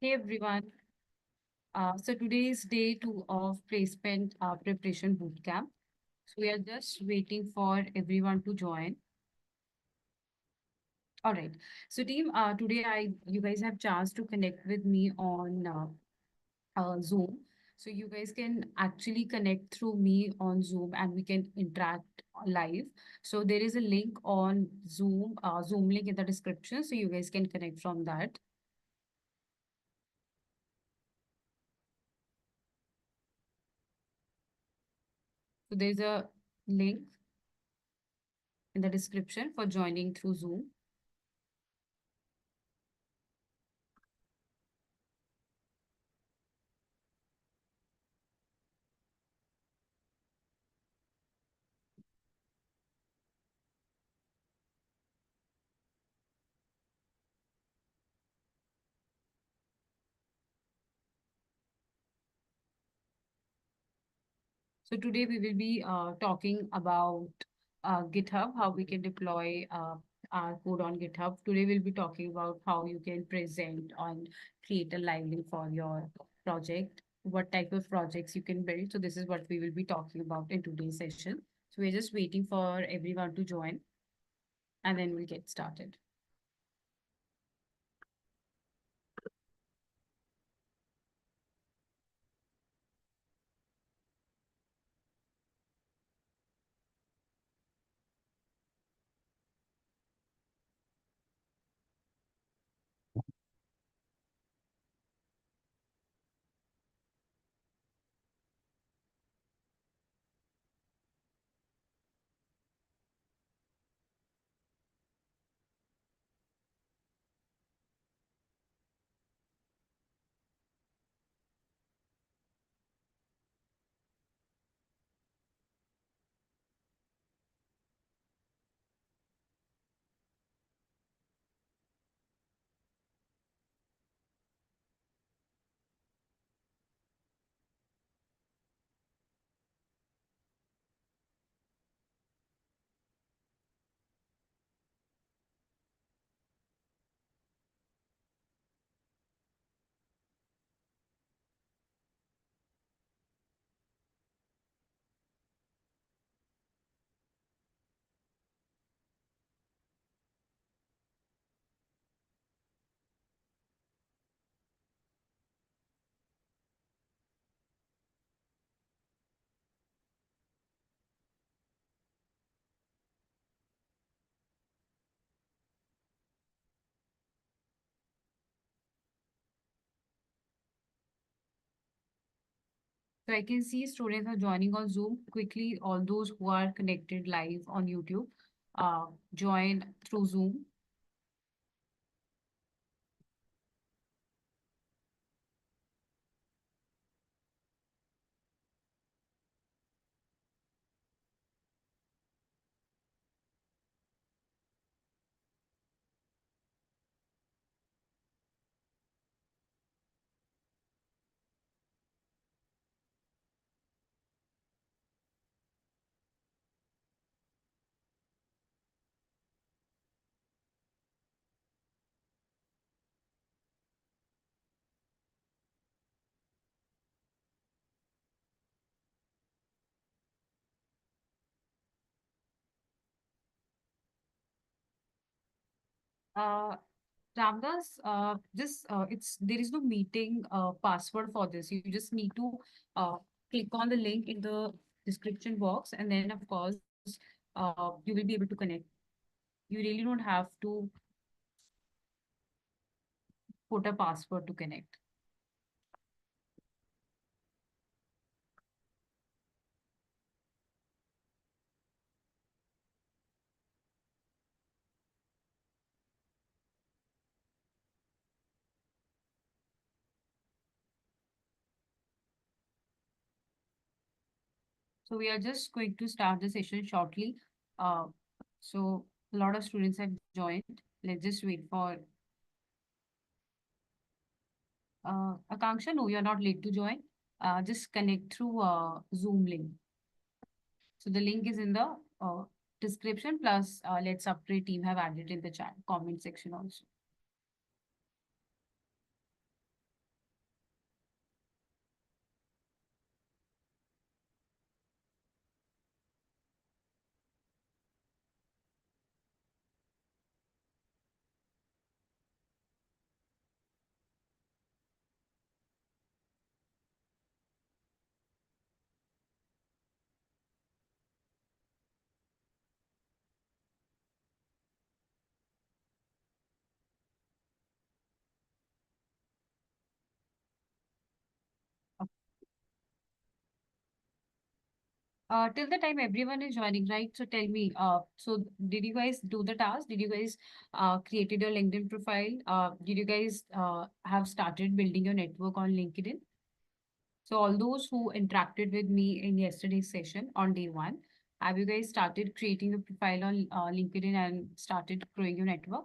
Hey everyone. So today is day two of placement preparation bootcamp. So we are just waiting for everyone to join. All right. So team, today you guys have chance to connect with me on Zoom. So you guys can actually connect through me on Zoom and we can interact live. So there is a link on Zoom link in the description. So you guys can connect from that. So there's a link in the description for joining through Zoom. So today we will be talking about GitHub, how we can deploy our code on GitHub. Today we'll be talking about how you can present and create a live link for your project, what type of projects you can build. So this is what we will be talking about in today's session. So we're just waiting for everyone to join and then we'll get started. So I can see students are joining on Zoom. Quickly, all those who are connected live on YouTube, join through Zoom. Uh, Ramdas, this it's there is no meeting password for this. You just need to uh, click on the link in the description box, and then of course you will be able to connect. You really don't have to put a password to connect. So we are just going to start the session shortly. Uh, so a lot of students have joined. Let's just wait for Akanksha. No, you're not late to join. Just connect through Zoom link. So the link is in the description. Plus, Let's Upgrade team have added in the chat comment section also. Till the time everyone is joining, right? So tell me, so did you guys do the task? Did you guys created your LinkedIn profile? Did you guys have started building your network on LinkedIn? So all those who interacted with me in yesterday's session on day one, have you guys started creating a profile on LinkedIn and started growing your network?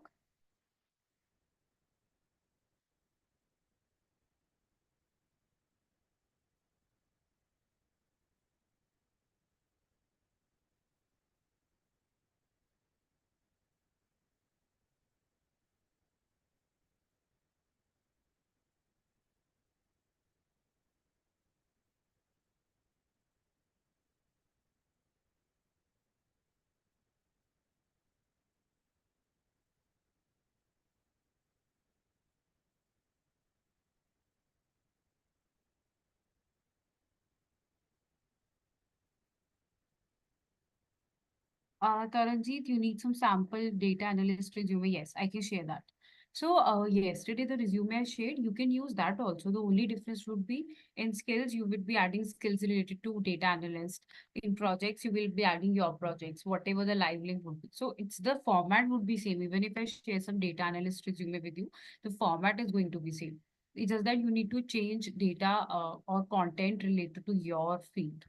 Taranjeet, you need some sample data analyst resume. Yes, I can share that. So, yesterday the resume I shared, you can use that also. The only difference would be in skills, you would be adding skills related to data analyst. In projects, you will be adding your projects, whatever the live link would be. So, it's the format would be same. Even if I share some data analyst resume with you, the format is going to be same. It's just that you need to change data or content related to your field.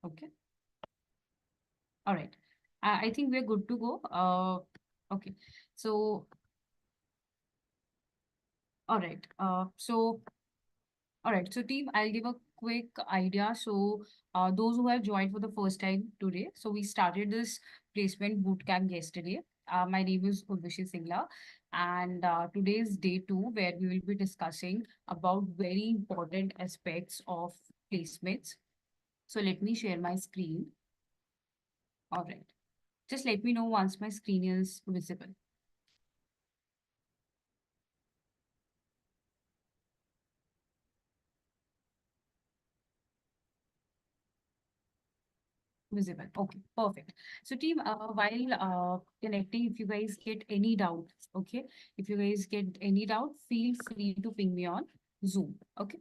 Okay. All right. I think we're good to go. Okay. So, all right. All right. So, team, I'll give a quick idea. So, those who have joined for the first time today, so we started this placement bootcamp yesterday. My name is Urvashi Singla, and today is day two, where we will be discussing about very important aspects of placements. So, let me share my screen. All right. Just let me know once my screen is visible. Visible. Okay, perfect. So team, while connecting, if you guys get any doubts, okay, if you guys get any doubt, feel free to ping me on Zoom. Okay.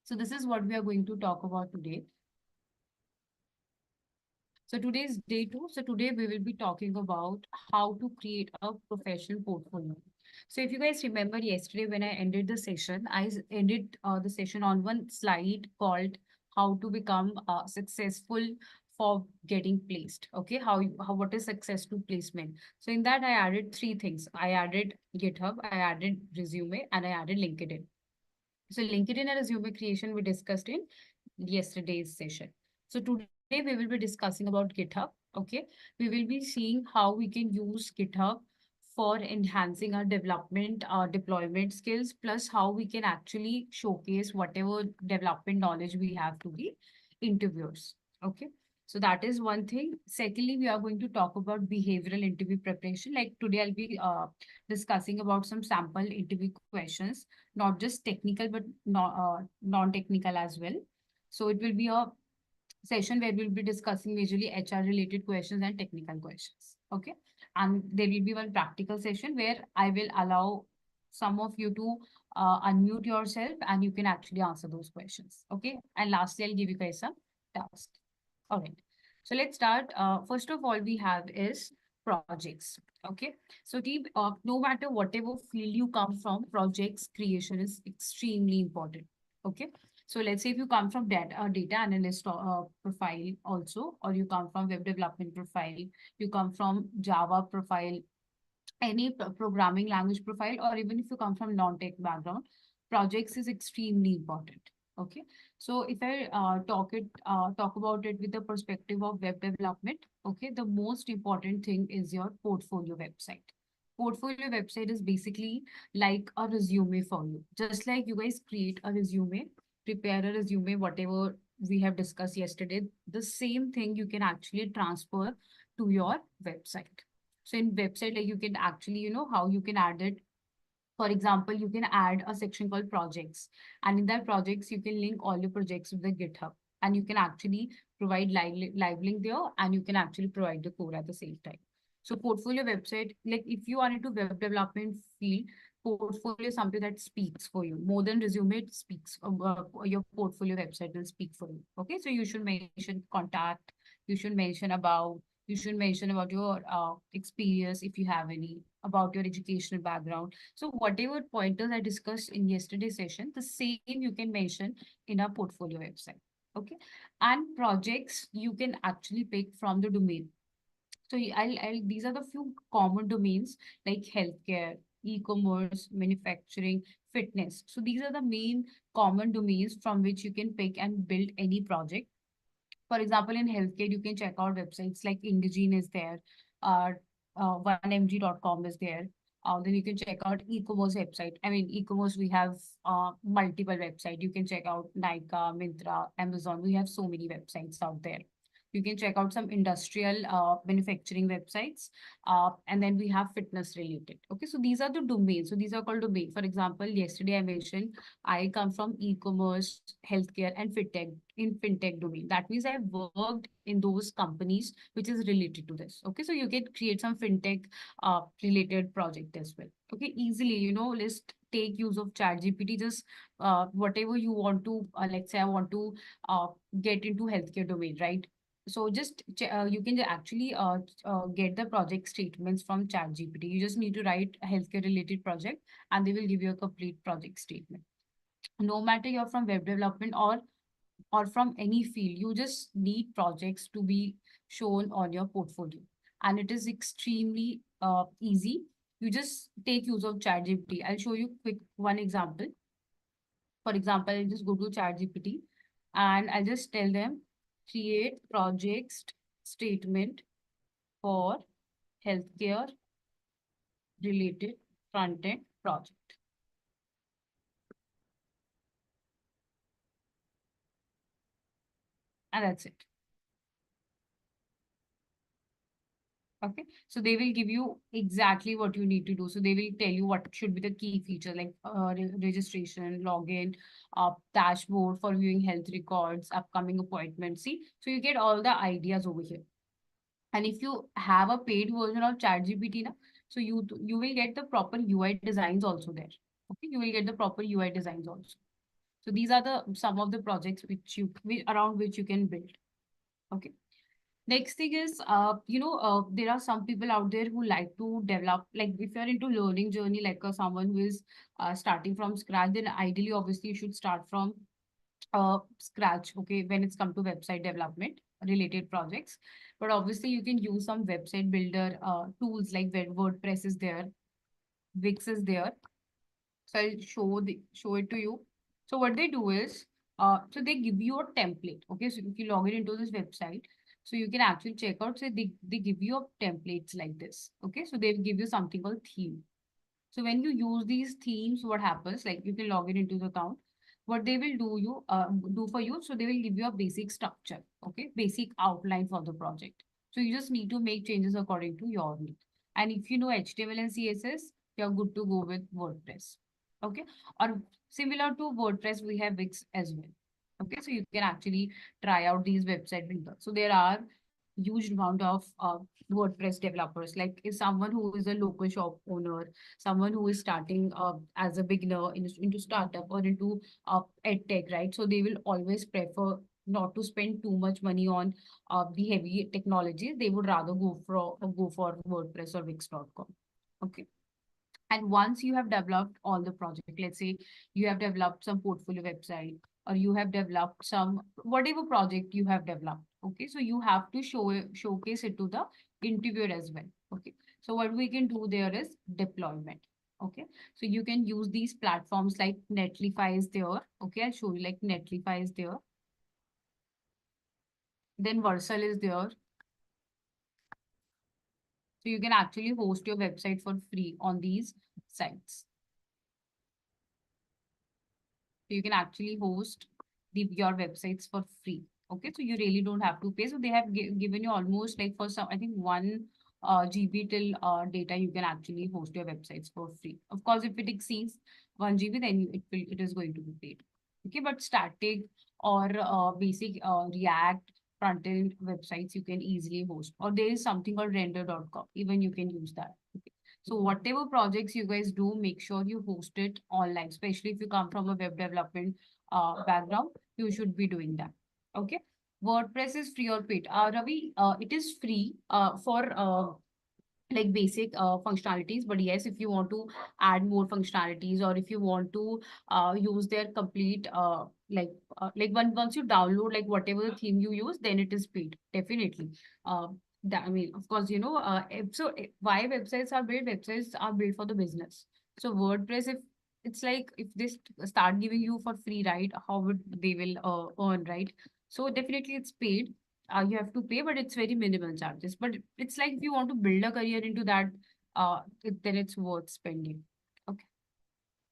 So this is what we are going to talk about today. So today's day two. So today we will be talking about how to create a professional portfolio. So if you guys remember yesterday when I ended the session, ended the session on one slide called how to become successful for getting placed. Okay, how what is success to placement? So in that I added three things. I added GitHub, I added resume, and I added LinkedIn. So LinkedIn and resume creation we discussed in yesterday's session. So today we will be discussing about GitHub. Okay, we will be seeing how we can use GitHub for enhancing our development, our deployment skills, plus how we can actually showcase whatever development knowledge we have to the interviewers. Okay. So that is one thing. Secondly, we are going to talk about behavioral interview preparation. Like today, I'll be discussing about some sample interview questions, not just technical, but non-technical as well. So it will be a session where we'll be discussing majorly HR related questions and technical questions. Okay. And there will be one practical session where I will allow some of you to unmute yourself and you can actually answer those questions. Okay. And lastly, I'll give you guys some tasks. All right. So let's start. First of all, we have is projects. Okay. So team, no matter whatever field you come from, projects creation is extremely important. Okay. So let's say if you come from data analyst profile also, or you come from web development profile, you come from Java profile, any programming language profile, or even if you come from non-tech background, projects is extremely important. Okay, so if I talk about it with the perspective of web development, okay, the most important thing is your portfolio website. Portfolio website is basically like a resume for you. Just like you guys create a resume, prepare a resume, whatever we have discussed yesterday, the same thing you can actually transfer to your website. So in website, like you can actually, how you can add it. For example, you can add a section called projects. And in that projects, you can link all your projects with the GitHub. And you can actually provide live link there and you can actually provide the code at the same time. So portfolio website, like if you are into web development field, portfolio is something that speaks for you. More than resume, it speaks. Your portfolio website will speak for you. Okay, so you should mention contact. You should mention about. You should mention about your experience if you have any, about your educational background. So whatever pointers I discussed in yesterday's session, the same you can mention in a portfolio website. Okay, and projects you can actually pick from the domain. So these are the few common domains like healthcare, e-commerce, manufacturing, fitness. So these are the main common domains from which you can pick and build any project. For example, in healthcare, you can check out websites like Indegene is there, uh, 1mg.com is there. Then you can check out e-commerce website. I mean, e-commerce, we have multiple websites. You can check out Nykaa, Myntra, Amazon. We have so many websites out there. You can check out some industrial manufacturing websites. And then we have fitness related. Okay, so these are the domains. So these are called domain. For example, yesterday I mentioned I come from e-commerce, healthcare, and fintech domain. That means I've worked in those companies which is related to this. Okay, so you can create some fintech related project as well. Okay, easily, let's take use of ChatGPT. Just whatever you want to, let's say I want to get into healthcare domain, right? So just you can actually get the project statements from ChatGPT. You just need to write a healthcare related project, and they will give you a complete project statement. No matter you're from web development or from any field, you just need projects to be shown on your portfolio. And it is extremely easy. You just take use of ChatGPT. I'll show you quick one example. For example, I'll just go to ChatGPT and I'll just tell them create project statement for healthcare related front-end project. And that's it. Okay, so they will give you exactly what you need to do. So they will tell you what should be the key feature like registration, login, dashboard for viewing health records, upcoming appointments. See, so you get all the ideas over here. And if you have a paid version of ChatGPT, so you will get the proper UI designs also there. Okay, you will get the proper UI designs also. So these are the some of the projects around which you can build. Okay. Next thing is, there are some people out there who like to develop, like if you're into learning journey, like someone who is starting from scratch, then ideally, obviously, you should start from scratch, okay, when it's come to website development related projects. But obviously, you can use some website builder tools like WordPress is there, Wix is there. So I'll show it to you. So what they do is, so they give you a template. Okay, so if you log in into this website, so you can actually check out. So they give you a templates like this. Okay, so they give you something called theme. So when you use these themes, what happens? Like you can log in into the account. What they will do for you. So they will give you a basic structure. Okay, basic outline for the project. So you just need to make changes according to your need. And if you know HTML and CSS, you're good to go with WordPress. Okay, or similar to WordPress, we have Wix as well. Okay, so you can actually try out these website builders. So there are huge amount of WordPress developers. Like if someone who is a local shop owner, someone who is starting as a beginner into startup or into ed tech, right? So they will always prefer not to spend too much money on the heavy technologies. They would rather go for WordPress or Wix.com. Okay. And once you have developed all the project, let's say you have developed some portfolio website or you have developed some whatever project you have developed. Okay, so you have to showcase it to the interviewer as well. Okay, so what we can do there is deployment. Okay, so you can use these platforms like Netlify is there. Okay, I'll show you like Netlify is there. Then Versal is there. So you can actually host your website for free on these sites. So you can actually host your websites for free. Okay, so you really don't have to pay. So they have given you almost like for some, I think 1 GB till data, you can actually host your websites for free. Of course, if it exceeds 1 GB, then it is going to be paid. Okay, but static or basic React front-end websites you can easily host. Or there is something called render.com. Even you can use that. Okay. So whatever projects you guys do, make sure you host it online, especially if you come from a web development background, you should be doing that. Okay. WordPress is free or paid? Ravi, it is free for like basic functionalities, but yes, if you want to add more functionalities, or if you want to use their complete once you download like whatever the theme you use, then it is paid definitely. uh, I mean, of course, why websites are built? Websites are built for the business. So WordPress, if it's like if they start giving you for free, right, how would they will earn, right? So definitely it's paid. You have to pay, but it's very minimal charges. But it's like if you want to build a career into that, then it's worth spending. Okay.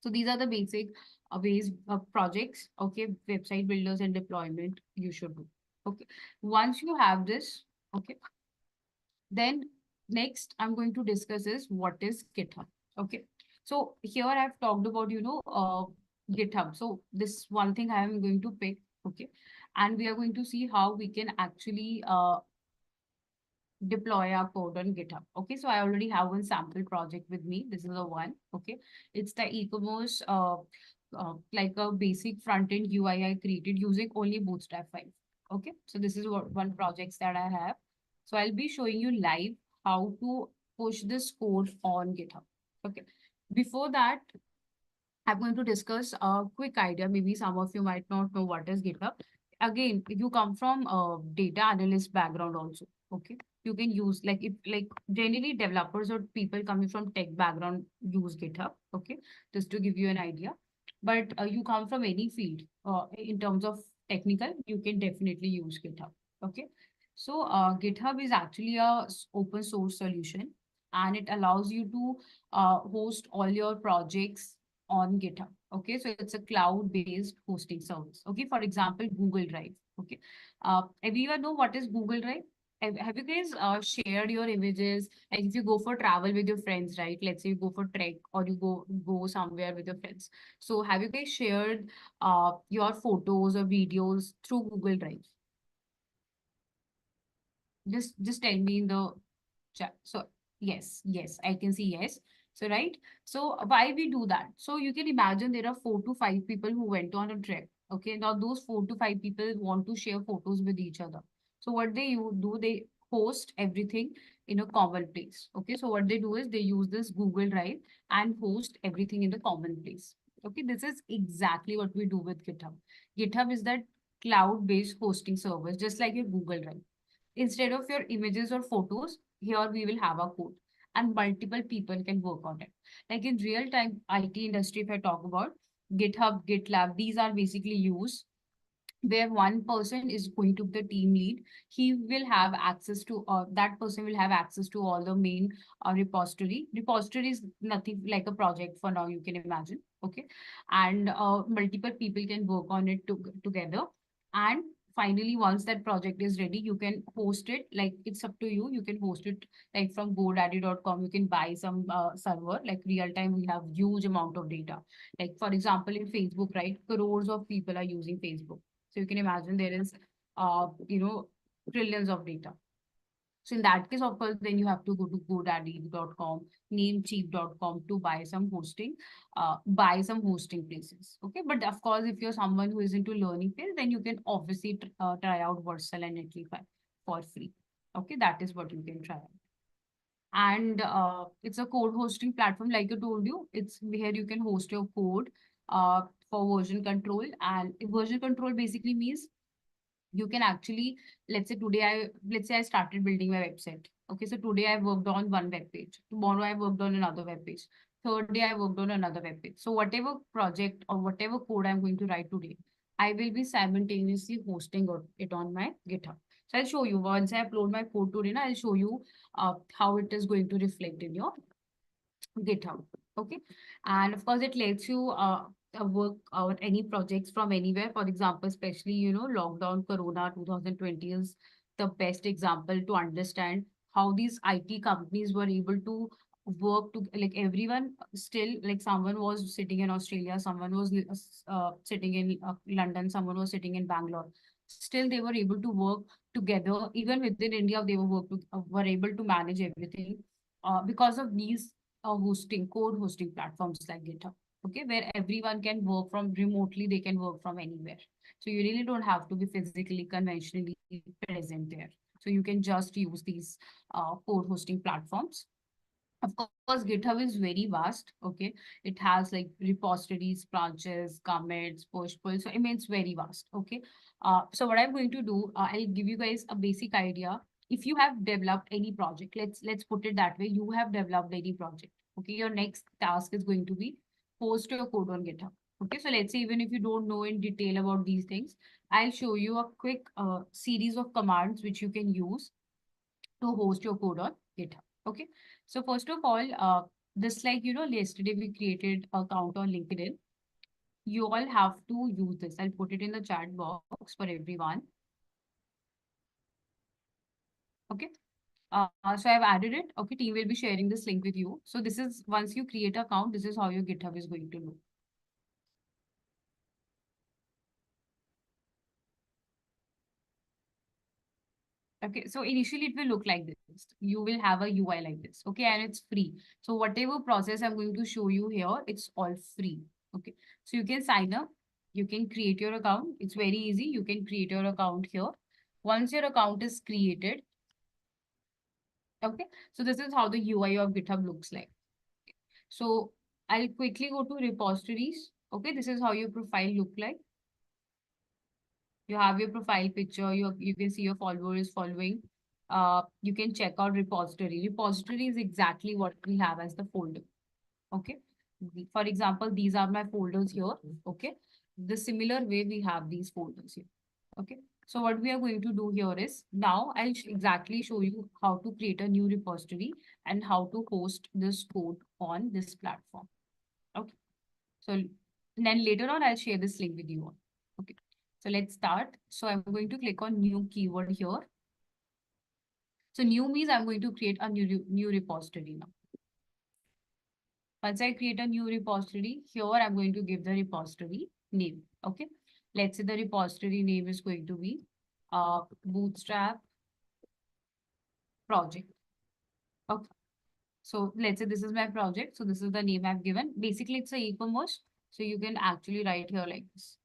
So these are the basic ways of projects. Okay, website builders and deployment you should do. Okay. Once you have this, okay, then next I'm going to discuss is what is GitHub. Okay. So here I've talked about, GitHub. So this one thing I am going to pick. Okay. And we are going to see how we can actually deploy our code on GitHub. Okay, so I already have one sample project with me. This is the one. Okay, it's the e-commerce, like a basic front-end UI I created using only Bootstrap 5. Okay, so this is what one projects that I have. So I'll be showing you live how to push this code on GitHub. Okay, before that, I'm going to discuss a quick idea. Maybe some of you might not know what is GitHub. Again, you come from a data analyst background also. Okay. You can use like generally developers or people coming from tech background use GitHub. Okay. Just to give you an idea. But you come from any field in terms of technical, you can definitely use GitHub. Okay. So GitHub is actually a open source solution, and it allows you to host all your projects on GitHub. Okay, so it's a cloud-based hosting service. Okay, for example, Google Drive. Okay, everyone know what is Google Drive? Have you guys shared your images? Like if you go for travel with your friends, right? Let's say you go for trek or you go somewhere with your friends. So have you guys shared your photos or videos through Google Drive? Just tell me in the chat. So yes, yes, I can see yes. So right. So why we do that? So you can imagine there are 4 to 5 people who went on a trip. Okay. Now those 4 to 5 people want to share photos with each other. So what they do, they host everything in a common place. Okay. So what they do is they use this Google Drive and host everything in the common place. Okay. This is exactly what we do with GitHub. GitHub is that cloud-based hosting service, just like your Google Drive. Instead of your images or photos, here we will have a code and multiple people can work on it. Like in real time IT industry, if I talk about GitHub, GitLab, these are basically used where one person is going to be the team lead. He will have access to, that person will have access to all the main repository. Repository is nothing like a project for now, you can imagine. Okay. And multiple people can work on it together. And finally, once that project is ready, you can host it. Like it's up to you. You can host it like from GoDaddy.com. You can buy some server. Like real time, we have huge amount of data. Like for example, in Facebook, right? Crores of people are using Facebook. So you can imagine there is, trillions of data. So in that case, of course, then you have to go to GoDaddy.com, Namecheap.com to buy some hosting places. Okay. But of course, if you're someone who is into learning field, then you can obviously try out Vercel and Netlify for free. Okay. That is what you can try out. And it's a code hosting platform, like I told you. It's here you can host your code for version control. And version control basically means you can actually, let's say I started building my website. Okay, so today I worked on one web page. Tomorrow I worked on another web page. Third day I worked on another web page. So whatever project or whatever code I'm going to write today, I will be simultaneously hosting it on my GitHub. So I'll show you once I upload my code today. I'll show you how it is going to reflect in your GitHub. Okay. And of course, it lets you work out any projects from anywhere. For example, especially, lockdown Corona 2020 is the best example to understand how these IT companies were able to work to, like, everyone still, like, someone was sitting in Australia, someone was sitting in London, someone was sitting in Bangalore. Still, they were able to work together. Even within India, they were able to manage everything because of these code hosting platforms like GitHub, okay, where everyone can work from remotely, they can work from anywhere. So you really don't have to be physically, conventionally present there. So you can just use these code hosting platforms. Of course, GitHub is very vast. Okay. It has like repositories, branches, commits, push pull. So I mean, it's very vast. Okay. So what I'm going to do, I'll give you guys a basic idea. If you have developed any project, let's put it that way. You have developed any project. Okay. Your next task is going to be post your code on GitHub. Okay. So let's say even if you don't know in detail about these things, I'll show you a quick series of commands which you can use to host your code on GitHub. Okay. So first of all, this like, yesterday we created an account on LinkedIn. You all have to use this. I'll put it in the chat box for everyone. Okay. So I've added it. Okay. Team will be sharing this link with you. So this is once you create an account, this is how your GitHub is going to look. Okay, so initially it will look like this. You will have a UI like this, okay, and it's free. So whatever process I'm going to show you here, it's all free. Okay, so you can sign up, you can create your account. It's very easy. You can create your account here. Once your account is created, okay, so this is how the UI of GitHub looks like. So I'll quickly go to repositories. Okay, this is how your profile look like. You have your profile picture, you can see your followers following. You can check out repository. Repository is exactly what we have as the folder. Okay. For example, these are my folders here. Okay. The similar way we have these folders here. Okay. So what we are going to do here is now I'll exactly show you how to create a new repository and how to host this code on this platform. Okay. So then later on, I'll share this link with you all. Okay. So let's start. So I'm going to click on new keyword here. So new means I'm going to create a new repository now. Once I create a new repository, here I'm going to give the repository name. Okay. Let's say the repository name is going to be Bootstrap project. Okay. So let's say this is my project. So this is the name I've given. Basically, it's a e-commerce. So you can actually write here like this.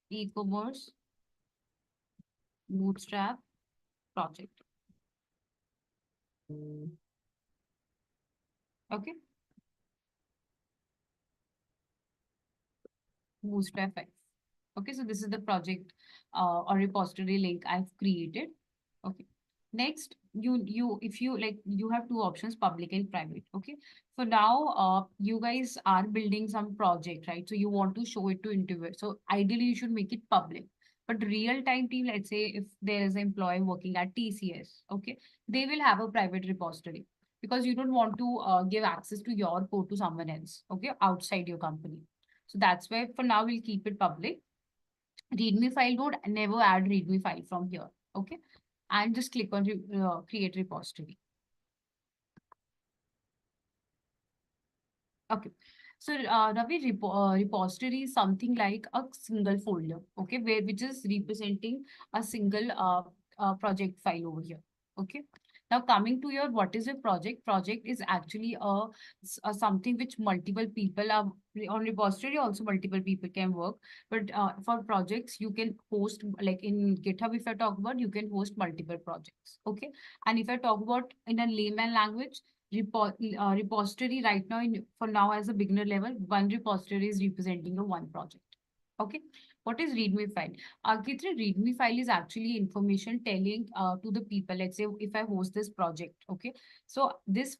E-commerce Bootstrap project. Okay. Bootstrap 5. Okay, so this is the project or repository link I've created. Okay. Next, you if you like, you have two options, public and private. Okay. For now, you guys are building some project, right? So you want to show it to interviewer. So ideally, you should make it public. But real time team, let's say if there is an employee working at TCS, okay, they will have a private repository because you don't want to give access to your code to someone else, okay, outside your company. So that's why for now we'll keep it public. README file node, never add README file from here. Okay. And just click on create repository. Okay. So Ravi, repository is something like a single folder, okay, which is representing a single project file over here. Okay. Now coming to your what is a project? Project is actually a something which multiple people are on repository. Also, multiple people can work, but for projects you can host like in GitHub. If I talk about, you can host multiple projects. Okay, and if I talk about in a layman language, repository right now for now as a beginner level, one repository is representing a one project. Okay. What is README file? Gitri, README file is actually information telling to the people. Let's say if I host this project, okay. So this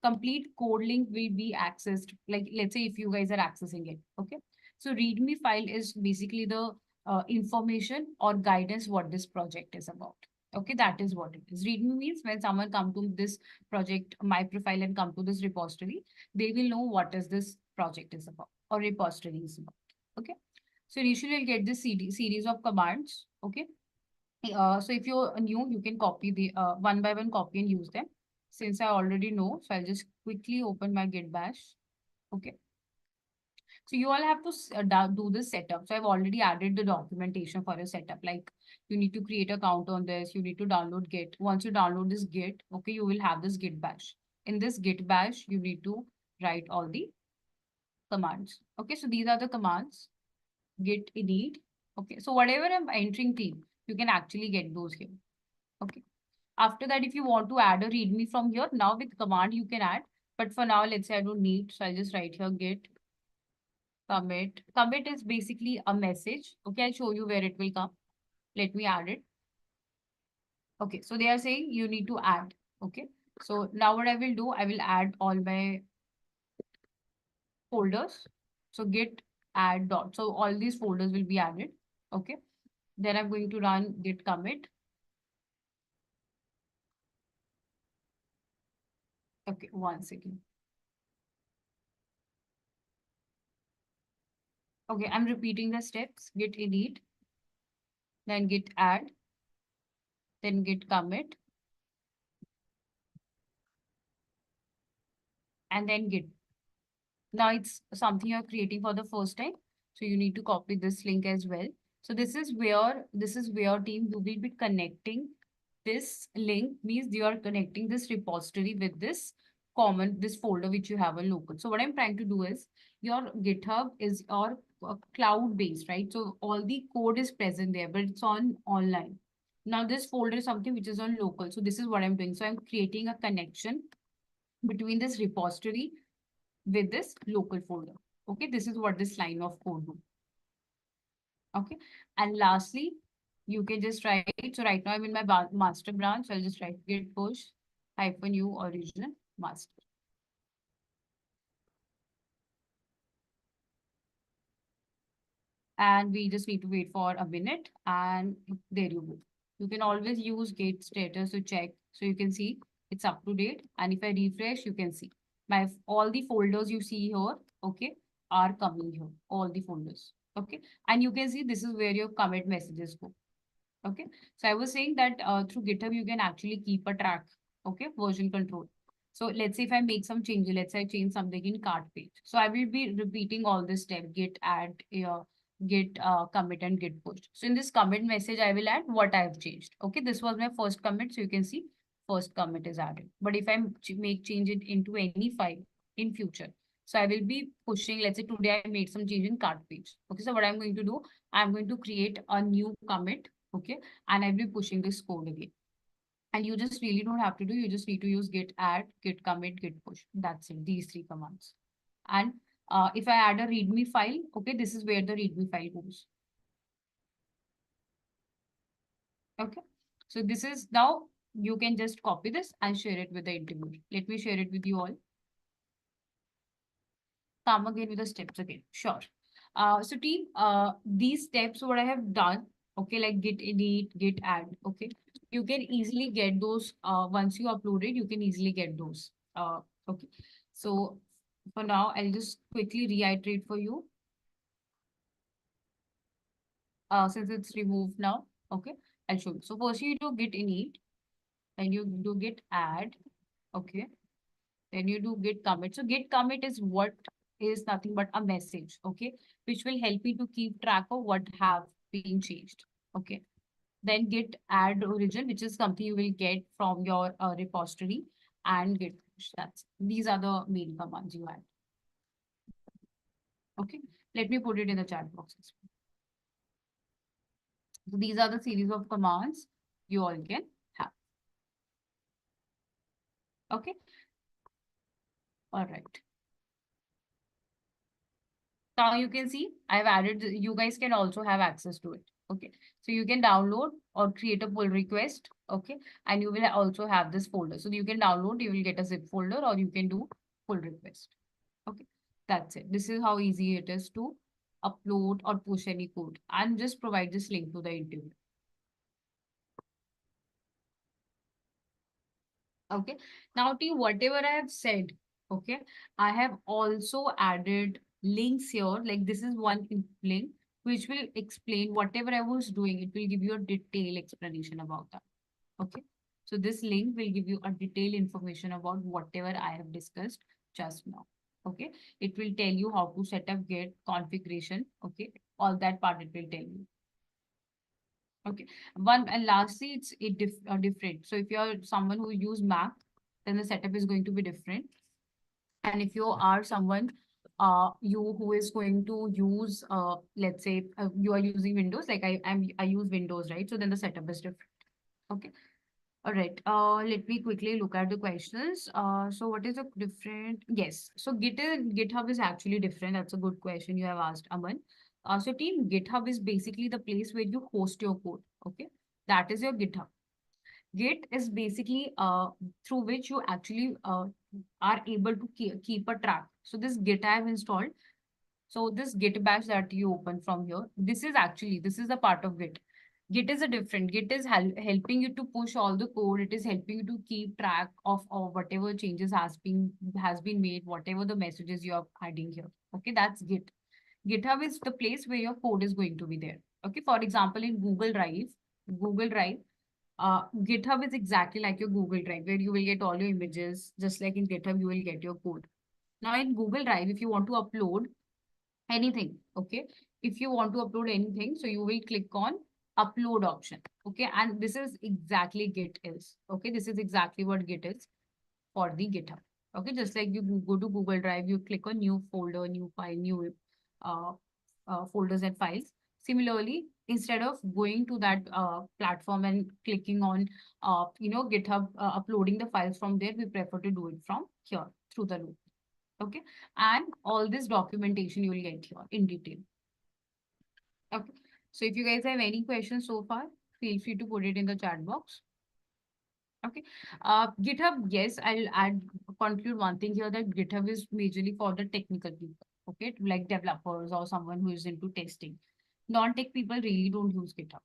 complete code link will be accessed. Like let's say if you guys are accessing it, okay. So README file is basically the information or guidance what this project is about. Okay, that is what it is. README means when someone come to this project, my profile, and come to this repository, they will know what is this project is about or repository is about. Okay. So initially you'll get this series of commands. Okay. So if you're new, you can copy the one by one copy and use them. Since I already know, so I'll just quickly open my Git bash. Okay. So you all have to do this setup. So I've already added the documentation for your setup. Like you need to create account on this. You need to download Git. Once you download this Git, okay, you will have this Git bash. in this git bash, you need to write all the commands. Okay, so these are the commands. Git init. Okay, so whatever I'm entering team, you can actually get those here. Okay. After that, if you want to add a readme from here, now with command you can add. But for now, let's say I don't need, so I'll just write here git commit. Commit is basically a message. Okay, I'll show you where it will come. Let me add it. Okay, so they are saying you need to add. Okay, so now what I will do, I will add all my folders. So git add dot. So all these folders will be added. Okay, then I'm going to run git commit. Okay, one second. Okay, I'm repeating the steps. Git init, then git add, then git commit, and then git. Now it's something you're creating for the first time. So you need to copy this link as well. So this is where team you will be connecting this link means you are connecting this repository with this folder which you have a local. So what I'm trying to do is your GitHub is your cloud based, right? So all the code is present there, but it's on online. Now this folder is something which is on local. So this is what I'm doing. So I'm creating a connection between this repository with this local folder. Okay, this is what this line of code do. Okay, and lastly, you can just write. So right now I'm in my master branch. So I'll just write git push -u original master. And we just need to wait for a minute, and there you go. You can always use git status to check. So you can see it's up to date. And if I refresh, you can see my all the folders you see here, okay, are coming here, all the folders. Okay, and you can see this is where your commit messages go. Okay, so I was saying that through GitHub, you can actually keep a track, okay, version control. So let's say if I make some changes, let's say I change something in cart page. So I will be repeating all this step, git add, git commit and git push. So in this commit message, I will add what I have changed. Okay, this was my first commit. So you can see first commit is added. But if I make change it into any file in future, so I will be pushing, let's say today I made some change in cart page. Okay, so what I'm going to do, I'm going to create a new commit. Okay, and I'll be pushing this code again. And you just really don't have to do, you just need to use git add, git commit, git push. That's it, these three commands. And if I add a readme file, okay, this is where the readme file goes. Okay, so this is now you can just copy this and share it with the interviewer. Let me share it with you all. Come again with the steps again. Sure. So team, these steps, what I have done, okay, like git init, git add, okay, you can easily get those. Once you upload it, you can easily get those. Okay. So for now, I'll just quickly reiterate for you. Since it's removed now, okay, I'll show you. So first you do git init, then you do git add, okay. Then you do git commit. So git commit is what is nothing but a message, okay, which will help you to keep track of what have been changed, okay. Then git add origin, which is something you will get from your repository, and git push. These are the main commands you add, okay. Let me put it in the chat box as well. So these are the series of commands you all can have, okay. All right. Now you can see I've added, you guys can also have access to it. Okay. So you can download or create a pull request. Okay. And you will also have this folder. So you can download, you will get a zip folder, or you can do pull request. Okay. That's it. This is how easy it is to upload or push any code, and just provide this link to the interview. Okay. Now, team, whatever I have said, okay, I have also added links here. Like this is one link which will explain whatever I was doing. It will give you a detailed explanation about that. Okay. So this link will give you a detailed information about whatever I have discussed just now. Okay. It will tell you how to set up Git configuration. Okay. All that part it will tell you. Okay. One and lastly, it's different. So if you're someone who use Mac, then the setup is going to be different. And if you are someone you who is going to use let's say you are using Windows, like I use Windows, right? So then the setup is different. Okay. All right. Let me quickly look at the questions. So what is the different? Yes. So GitHub is actually different. That's a good question you have asked, Aman. So team, GitHub is basically the place where you host your code. Okay. That is your GitHub. Git is basically through which you actually are able to keep a track. So this Git I have installed. So this Git bash that you open from here, this is a part of Git. Git is a different. Git is helping you to push all the code. It is helping you to keep track of whatever changes has been made, whatever the messages you are adding here. Okay, that's Git. GitHub is the place where your code is going to be there. Okay, for example, in Google Drive, GitHub is exactly like your Google Drive, where you will get all your images, just like in GitHub, you will get your code. Now in Google Drive, if you want to upload anything, okay, if you want to upload anything, so you will click on upload option, okay, and this is exactly Git is, okay, this is exactly what Git is for the GitHub. Okay, just like you go to Google Drive, you click on new folder, new file, new uh, folders and files. Similarly, instead of going to that platform and clicking on, GitHub, uploading the files from there, we prefer to do it from here through the loop. Okay, and all this documentation you will get here in detail. Okay, so if you guys have any questions so far, feel free to put it in the chat box. Okay. GitHub, yes, I'll add conclude one thing here that GitHub is majorly for the technical people. Okay, like developers or someone who is into testing. Non-tech people really don't use GitHub.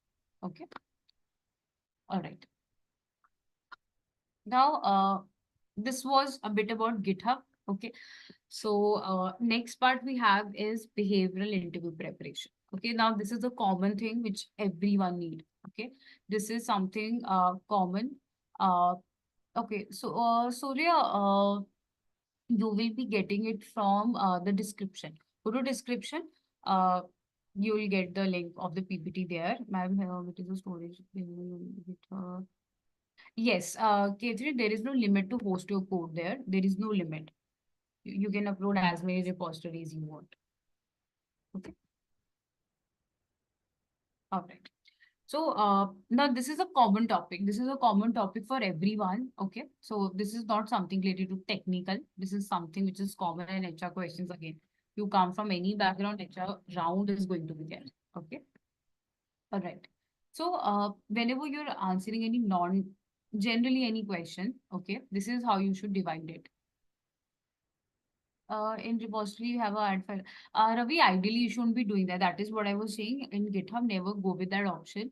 Okay. All right. Now, this was a bit about GitHub. Okay. So next part we have is behavioral interview preparation. Okay. Now this is a common thing which everyone need. Okay. This is something common. Uh, okay. So Surya, you will be getting it from the description. Go to description. Uh, you will get the link of the PPT there. Ma'am, it is a storage. Yes, Catherine, there is no limit to host your code there. There is no limit. You can upload as many repositories you want. Okay. All right. So now this is a common topic. This is a common topic for everyone. Okay. So this is not something related to technical. This is something which is common in HR questions again. You come from any background, HR round is going to be there. Okay. All right. So whenever you're answering any generally any question, okay, this is how you should divide it. In repository, you have a add file. Ravi, ideally you shouldn't be doing that. That is what I was saying. In GitHub, never go with that option.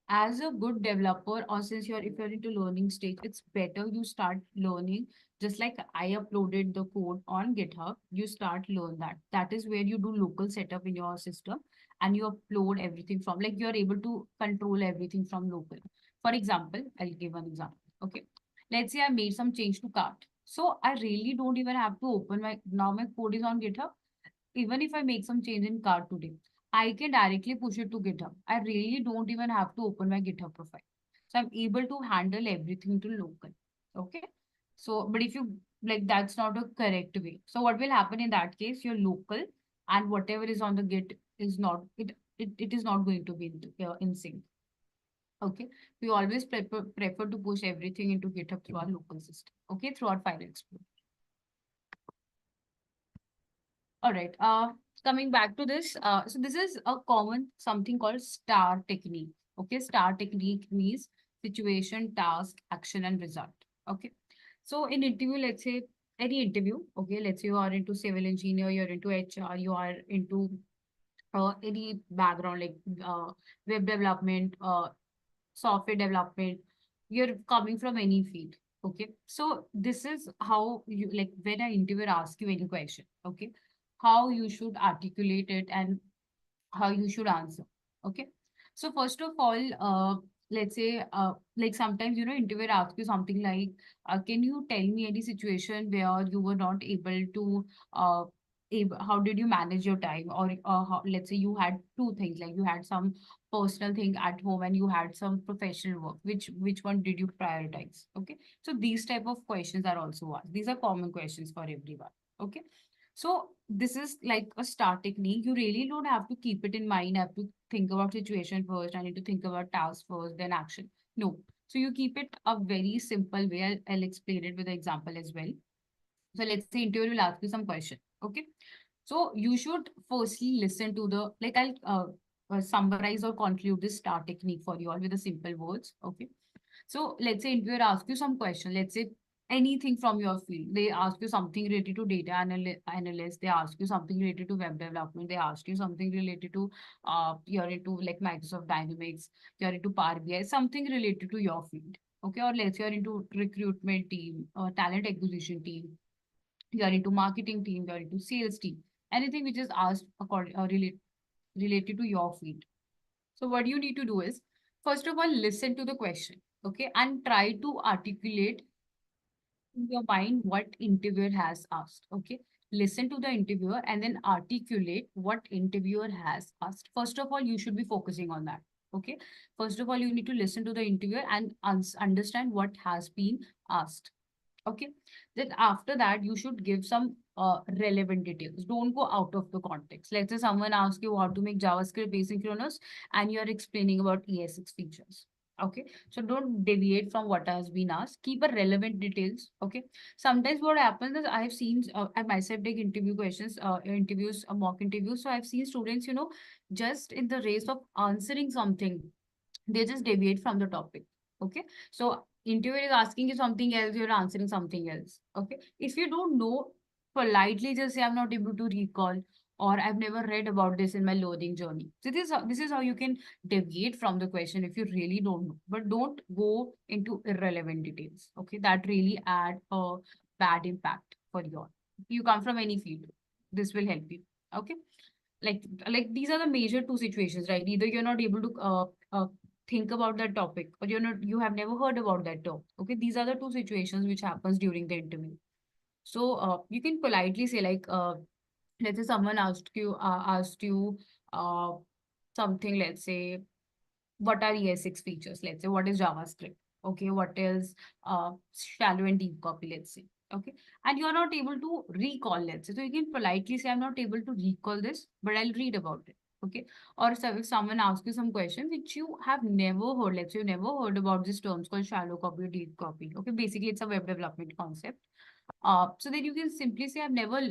As a good developer, or since if you're into learning stage, it's better you start learning. Just like I uploaded the code on GitHub, you start learn that. That is where you do local setup in your system and you upload everything from, like you're able to control everything from local. For example, I'll give an example. Okay. Let's say I made some change to cart. So I really don't even have to open now my code is on GitHub. Even if I make some change in cart today, I can directly push it to GitHub. I really don't even have to open my GitHub profile. So I'm able to handle everything to local. Okay. So, but if you like, that's not a correct way. So what will happen in that case? You're local and whatever is on the Git is not, it is not going to be in sync. Okay. We always prefer to push everything into GitHub through our local system. Okay. Through our file explorer. All right. Coming back to this, so this is a common something called STAR technique. Okay, STAR technique means situation, task, action, and result. Okay. So in interview, let's say any interview. Okay, let's say you are into civil engineer, you're into HR, you are into any background like web development, software development. You're coming from any field. Okay. So this is how you like when an interviewer asks you any question. Okay, how you should articulate it and how you should answer. Okay. So first of all, let's say, like sometimes, interviewer asks you something like, can you tell me any situation where you were not able to, how did you manage your time? Or let's say you had two things, like you had some personal thing at home and you had some professional work, which one did you prioritize? Okay, so these type of questions are also asked. These are common questions for everyone. Okay, so this is like a start technique. You really don't have to keep it in mind. Have to think about situation first. I need to think about task first, then action. No. So you keep it a very simple way. I'll explain it with an example as well. So let's say interviewer will ask you some question. Okay. So you should firstly listen to the, like I'll summarize or conclude this star technique for you all with the simple words. Okay. So let's say interviewer asks you some question. Let's say anything from your field. They ask you something related to data analyst. They ask you something related to web development. They ask you something related to you're into like Microsoft Dynamics. You're into Power BI. Something related to your field. Okay. Or let's say you're into recruitment team, talent acquisition team. You're into marketing team. You're into sales team. Anything which is asked according related to your field. So what you need to do is, first of all, listen to the question, okay, and try to articulate in your mind what interviewer has asked, okay. Listen to the interviewer and then articulate what interviewer has asked. First of all, you should be focusing on that, okay. First of all, you need to listen to the interviewer and understand what has been asked. Okay. Then after that, you should give some relevant details. Don't go out of the context. Let's say someone asks you how to make JavaScript asynchronous and you're explaining about ES6 features. Okay. So don't deviate from what has been asked. Keep a relevant details. Okay. Sometimes what happens is I have seen, I myself take interview questions, interviews, mock interviews. So I've seen students, just in the race of answering something, they just deviate from the topic. Okay. So interviewer is asking you something else, you're answering something else. Okay. If you don't know, politely just say, I'm not able to recall, or I've never read about this in my learning journey. So this is how you can deviate from the question if you really don't know. But don't go into irrelevant details. Okay. That really add a bad impact for you all. You come from any field. This will help you. Okay. Like these are the major two situations, right? Either you're not able to think about that topic, or you have never heard about that topic. Okay, these are the two situations which happens during the interview. So you can politely say like, let's say someone asked you uh, something. Let's say, what are ES6 features? Let's say, what is JavaScript? Okay, what is shallow and deep copy? Let's say. Okay, and you are not able to recall, let's say. So you can politely say, I'm not able to recall this, but I'll read about it. Okay, or so if someone asks you some question which you have never heard, let's say you never heard about this terms called shallow copy or deep copy. Okay, basically it's a web development concept. So then you can simply say, I've never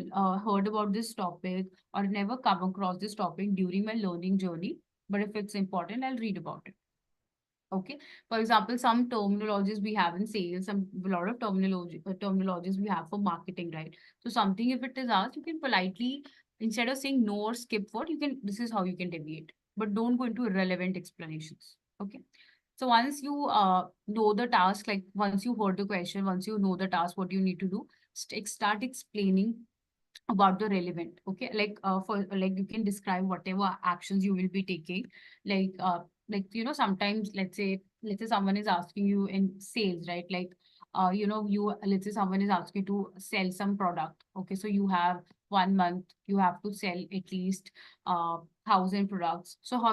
heard about this topic or never come across this topic during my learning journey. But if it's important, I'll read about it. Okay. For example, some terminologies we have in sales, a lot of terminologies we have for marketing, right? So something, if it is asked, you can politely, instead of saying no or skip word, this is how you can deviate, but don't go into irrelevant explanations. Okay. So once you know the task, like once you heard the question, once you know the task, what you need to do, start explaining about the relevant. Okay, for like you can describe whatever actions you will be taking. like uh Sometimes, let's say someone is asking you in sales, right? Let's say someone is asking you to sell some product. Okay, so you have 1 month, you have to sell at least 1,000 products. So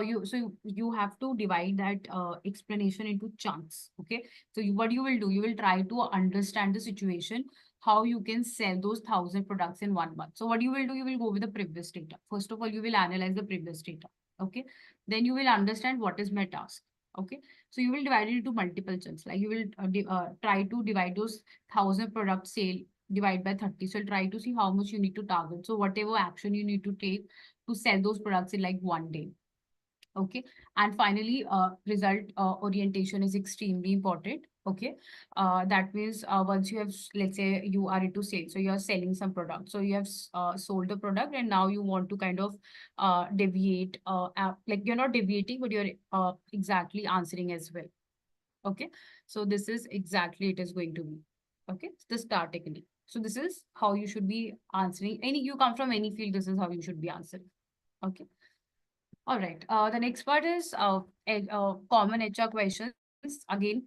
you have to divide that explanation into chunks. Okay, so what you will do, you will try to understand the situation, how you can sell those 1,000 products in 1 month. So what you will do, you will go with the previous data. First of all, you will analyze the previous data. Okay. Then you will understand what is my task. Okay. So you will divide it into multiple chunks. Like you will try to divide those 1,000 product sale, divide by 30. So try to see how much you need to target. So whatever action you need to take to sell those products in like 1 day. Okay. And finally, result orientation is extremely important. Okay. That means once you have, let's say you are into sales, so you are selling some product. So you have sold the product and now you want to kind of deviate, like you're not deviating, but you're exactly answering as well. Okay. So this is exactly it is going to be. Okay. The star technique. So this is how you should be answering. You come from any field, this is how you should be answering. Okay. All right. The next part is common HR questions. Again,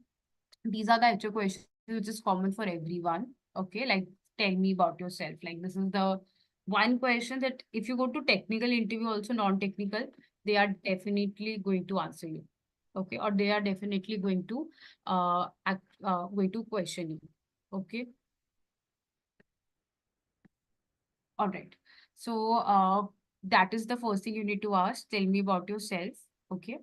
these are the HR questions which is common for everyone. Okay, like tell me about yourself. Like this is the one question that if you go to technical interview, also non-technical, they are definitely going to answer you. Okay, or they are definitely going to question you. Okay, all right. So that is the first thing you need to ask. Tell me about yourself. Okay,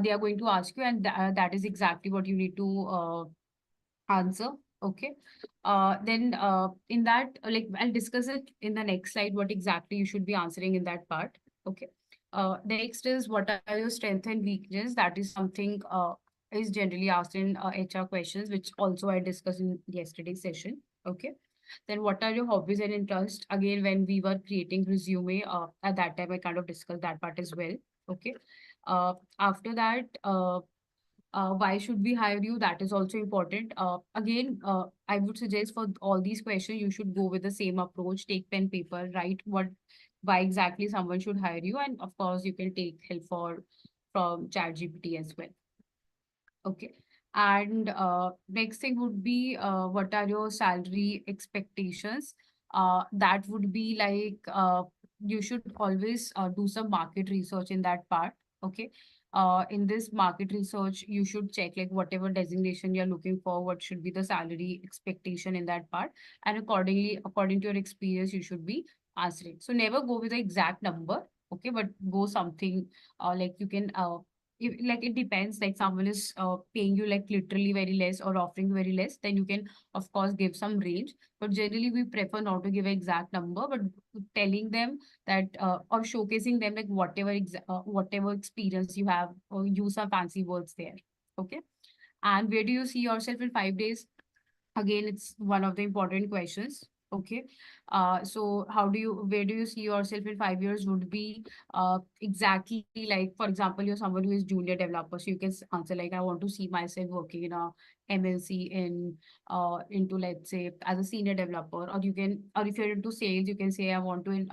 they are going to ask you, and that is exactly what you need to answer. Okay. Then in that, like I'll discuss it in the next slide, what exactly you should be answering in that part. Okay. Next is what are your strength and weakness? That is something is generally asked in HR questions, which also I discussed in yesterday's session. Okay. Then what are your hobbies and interests? Again, when we were creating resume, at that time I kind of discussed that part as well. Okay. After that, why should we hire you? That is also important. Again, I would suggest for all these questions, you should go with the same approach. Take pen, paper, write why exactly someone should hire you, and of course, you can take help from ChatGPT as well. Okay. And next thing would be what are your salary expectations? That would be like you should always do some market research in that part. Okay. In this market research, you should check like whatever designation you're looking for, what should be the salary expectation in that part. And accordingly, according to your experience, you should be answering. So never go with the exact number. Okay, but go something like you can like it depends, like someone is paying you like literally very less or offering very less, then you can of course give some range, but generally we prefer not to give an exact number, but telling them that or showcasing them like whatever experience you have, or use some fancy words there. Okay. And where do you see yourself in 5 days? Again, it's one of the important questions. Okay. So where do you see yourself in 5 years would be exactly like, for example, you're someone who is junior developer. So you can answer like, I want to see myself working in a MNC into, let's say, as a senior developer, or you can, or if you're into sales, you can say, I want to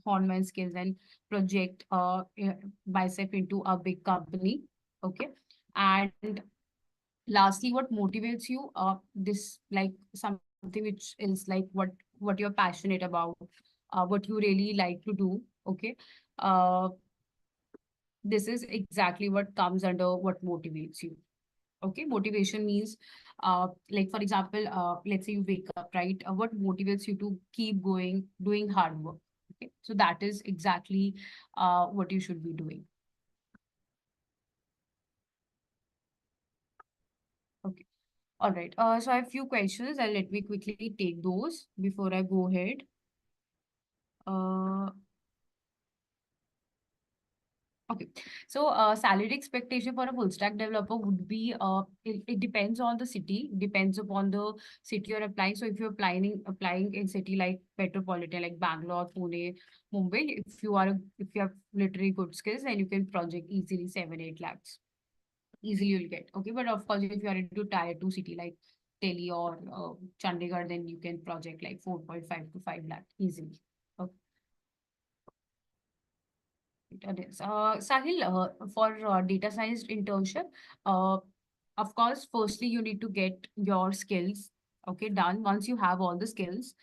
hone my skills and project myself into a big company. Okay. And lastly, what motivates you? This like something which is like what you're passionate about, what you really like to do. Okay. uh this is exactly what comes under what motivates you. Okay, motivation means like for example, let's say you wake up, right? What motivates you to keep going doing hard work? Okay, so that is exactly what you should be doing. Okay. All right. So I have few questions, and let me quickly take those before I go ahead. Uh, okay. So salary expectation for a full stack developer would be it depends on the city, depends upon the city you're applying. So if you're applying in city like metropolitan like Bangalore, Pune, Mumbai, if you have literally good skills, then you can project easily 7-8 lakhs. Easily you'll get. Okay, but of course, if you are into tier two city like Delhi or Chandigarh, then you can project like 4.5 to 5 lakh easily. Okay, it is. Sahil, for data science internship, uh, of course, firstly you need to get your skills okay done. Once you have all the skills,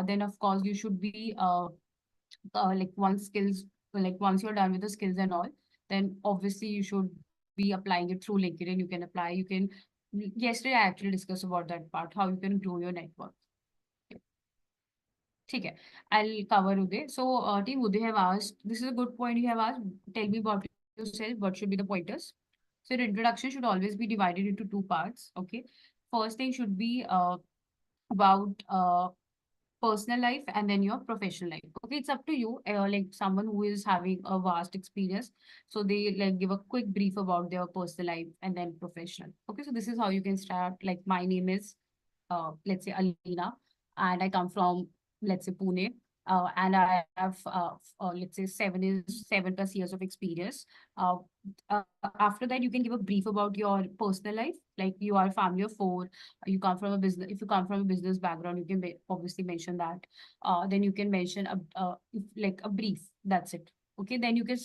then of course you should be like once you're done with the skills and all, then obviously you should be applying it through LinkedIn. You can apply, you can yesterday I actually discussed about that part, how you can grow your network. Okay, I'll cover Uday. So team Uday have asked, this is a good point you have asked. Tell me about yourself, what should be the pointers? So your introduction should always be divided into two parts. Okay, first thing should be about personal life and then your professional life. Okay, it's up to you. Like someone who is having a vast experience, so they like give a quick brief about their personal life and then professional. Okay, so this is how you can start. Like my name is, let's say Alina, and I come from, let's say Pune, and I have let's say 7+ years of experience. Uh, After that, you can give a brief about your personal life, like you are a family of four, you come from a business. If you come from a business background, you can obviously mention that. Then you can mention like a brief, that's it. Okay, then you can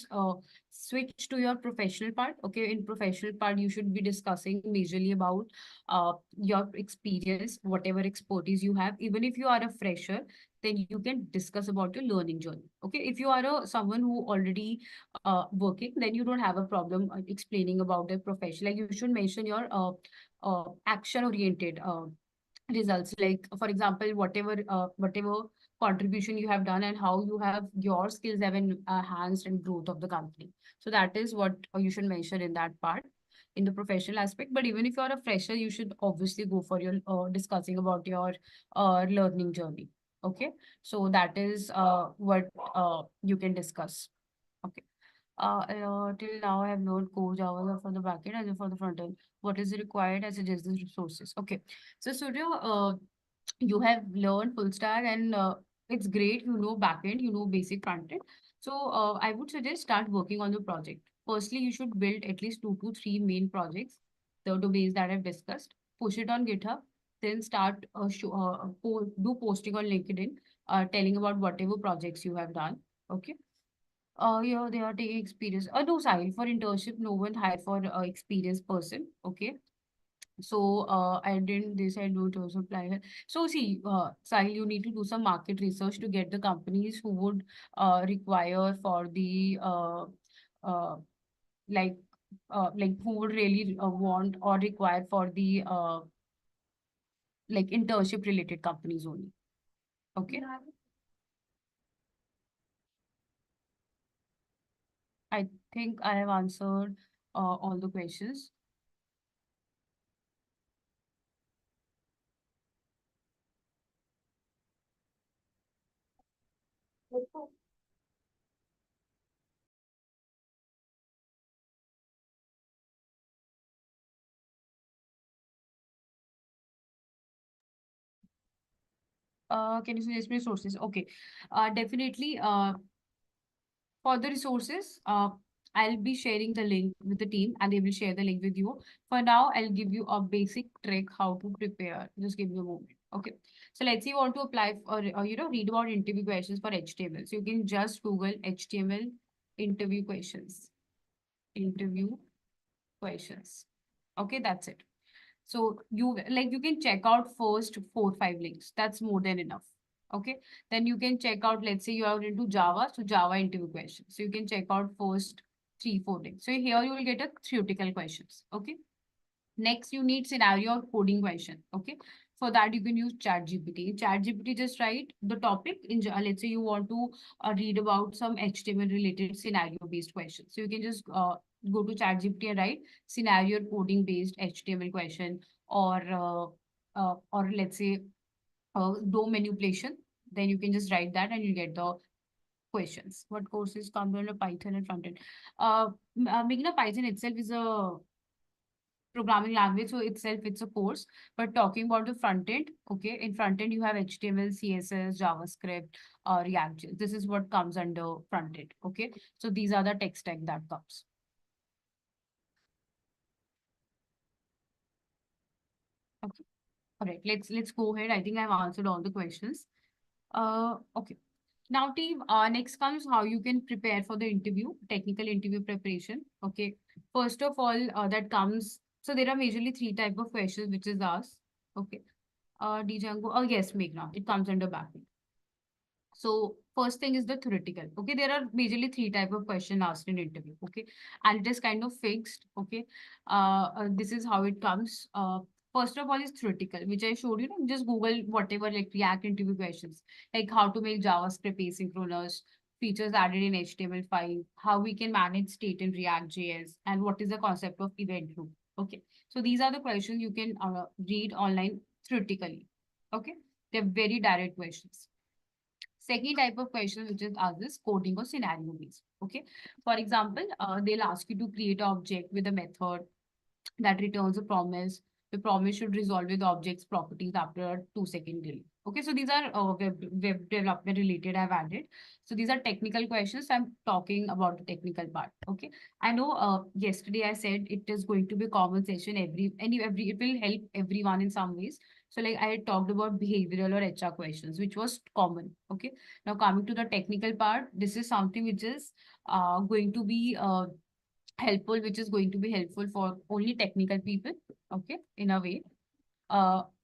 switch to your professional part. Okay, in professional part, you should be discussing majorly about your experience, whatever expertise you have. Even if you are a fresher, then you can discuss about your learning journey. Okay, if you are someone who already working, then you don't have a problem explaining about the profession. Like you should mention your action oriented results, like for example whatever contribution you have done and how you have your skills have enhanced and growth of the company. So that is what you should mention in that part, in the professional aspect. But even if you're a fresher, you should obviously go for your discussing about your learning journey. Okay, so that is what you can discuss. Okay. Till now, I have known Core Java for the backend and for the front end. What is required as a business resources? Okay. So, Surya, you have learned full stack and it's great. You know backend, you know basic front end. So, I would suggest start working on the project. Firstly, you should build at least 2 to 3 main projects, the domains that I've discussed. Push it on GitHub. Then start do posting on LinkedIn, telling about whatever projects you have done. Okay, yeah, they are taking experience. No, Sahil, for internship, no one hired for experienced person. Okay. So, I didn't, they said no to also apply here. So, see, Sahil, you need to do some market research to get the companies who would require for the, uh, like, like who would really want or require for the, like internship related companies only. Okay. I think I have answered all the questions. Can you suggest me resources? Okay. Definitely. For the resources, I'll be sharing the link with the team and they will share the link with you. For now, I'll give you a basic trick how to prepare. Just give me a moment. Okay. So let's say you want to apply for, read about interview questions for HTML. So you can just Google HTML interview questions. Interview questions. Okay, that's it. So you can check out first 4 or 5 links. That's more than enough. Okay. Then you can check out, let's say you are into Java, so Java interview questions. So you can check out first 3 or 4 links. So here you will get a theoretical questions. Okay. Next, you need scenario or coding question. Okay. For that, you can use ChatGPT. ChatGPT just write the topic in, let's say you want to read about some HTML related scenario based questions. So you can just go to ChatGPT and write scenario coding based HTML question, or let's say DOM manipulation. Then you can just write that and you get the questions. What courses come under Python and front end? Making a Python itself is a programming language, so itself it's a course. But talking about the front end, okay, in front end you have HTML, CSS, JavaScript, React. This is what comes under front end. Okay, so these are the tech stack that comes. Okay, all right. Let's go ahead. I think I've answered all the questions. Okay. Now, team, next comes how you can prepare for the interview, technical interview preparation. Okay. First of all, that comes, so there are majorly 3 type of questions which is asked. Okay. Django, oh yes, Meghna, it comes under backend. So first thing is the theoretical. Okay, there are majorly 3 type of question asked in interview. Okay, and it is kind of fixed. Okay, this is how it comes. First of all is theoretical, which I showed you. Just Google whatever like React interview questions, like how to make JavaScript asynchronous, features added in HTML5, how we can manage state in React JS, and what is the concept of event loop. Okay, so these are the questions you can read online theoretically. Okay, they're very direct questions. Second type of question which is asked is coding or scenario based. Okay. For example, they'll ask you to create an object with a method that returns a promise. The promise should resolve with object's properties after a 2-second delay. Okay, so these are web development related I've added. So these are technical questions. I'm talking about the technical part. Okay, I know yesterday I said it is going to be a common session every it will help everyone in some ways. So like I had talked about behavioral or HR questions, which was common. Okay. Now coming to the technical part, this is something which is going to be helpful, which is going to be helpful for only technical people. Okay, in a way.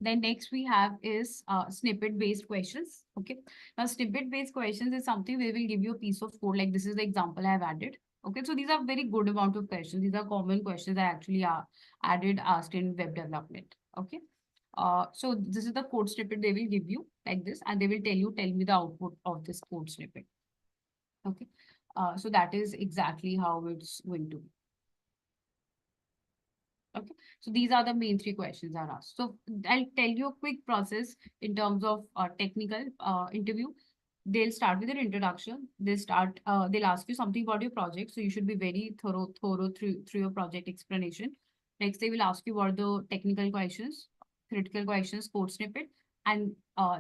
Then next we have is snippet based questions. Okay. Now snippet based questions is something where we'll give you a piece of code. Like this is the example I have added. Okay. So these are very good amount of questions. These are common questions that actually are added, asked in web development. Okay. So this is the code snippet they will give you like this, and they will tell me the output of this code snippet. Okay. So that is exactly how it's going to be. Okay, so these are the main three questions are asked. So I'll tell you a quick process in terms of technical interview. They'll start with an introduction. They'll ask you something about your project. So you should be very thorough through your project explanation. Next, they will ask you what are the technical questions, critical questions, code snippet, and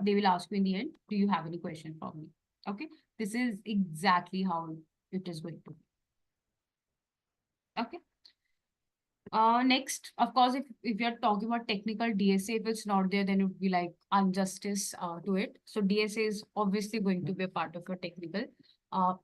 they will ask you in the end, do you have any question for me? Okay, this is exactly how it is going to be. Okay. Next, of course, if you're talking about technical DSA, if it's not there, then it would be like injustice to it. So DSA is obviously going to be a part of your technical,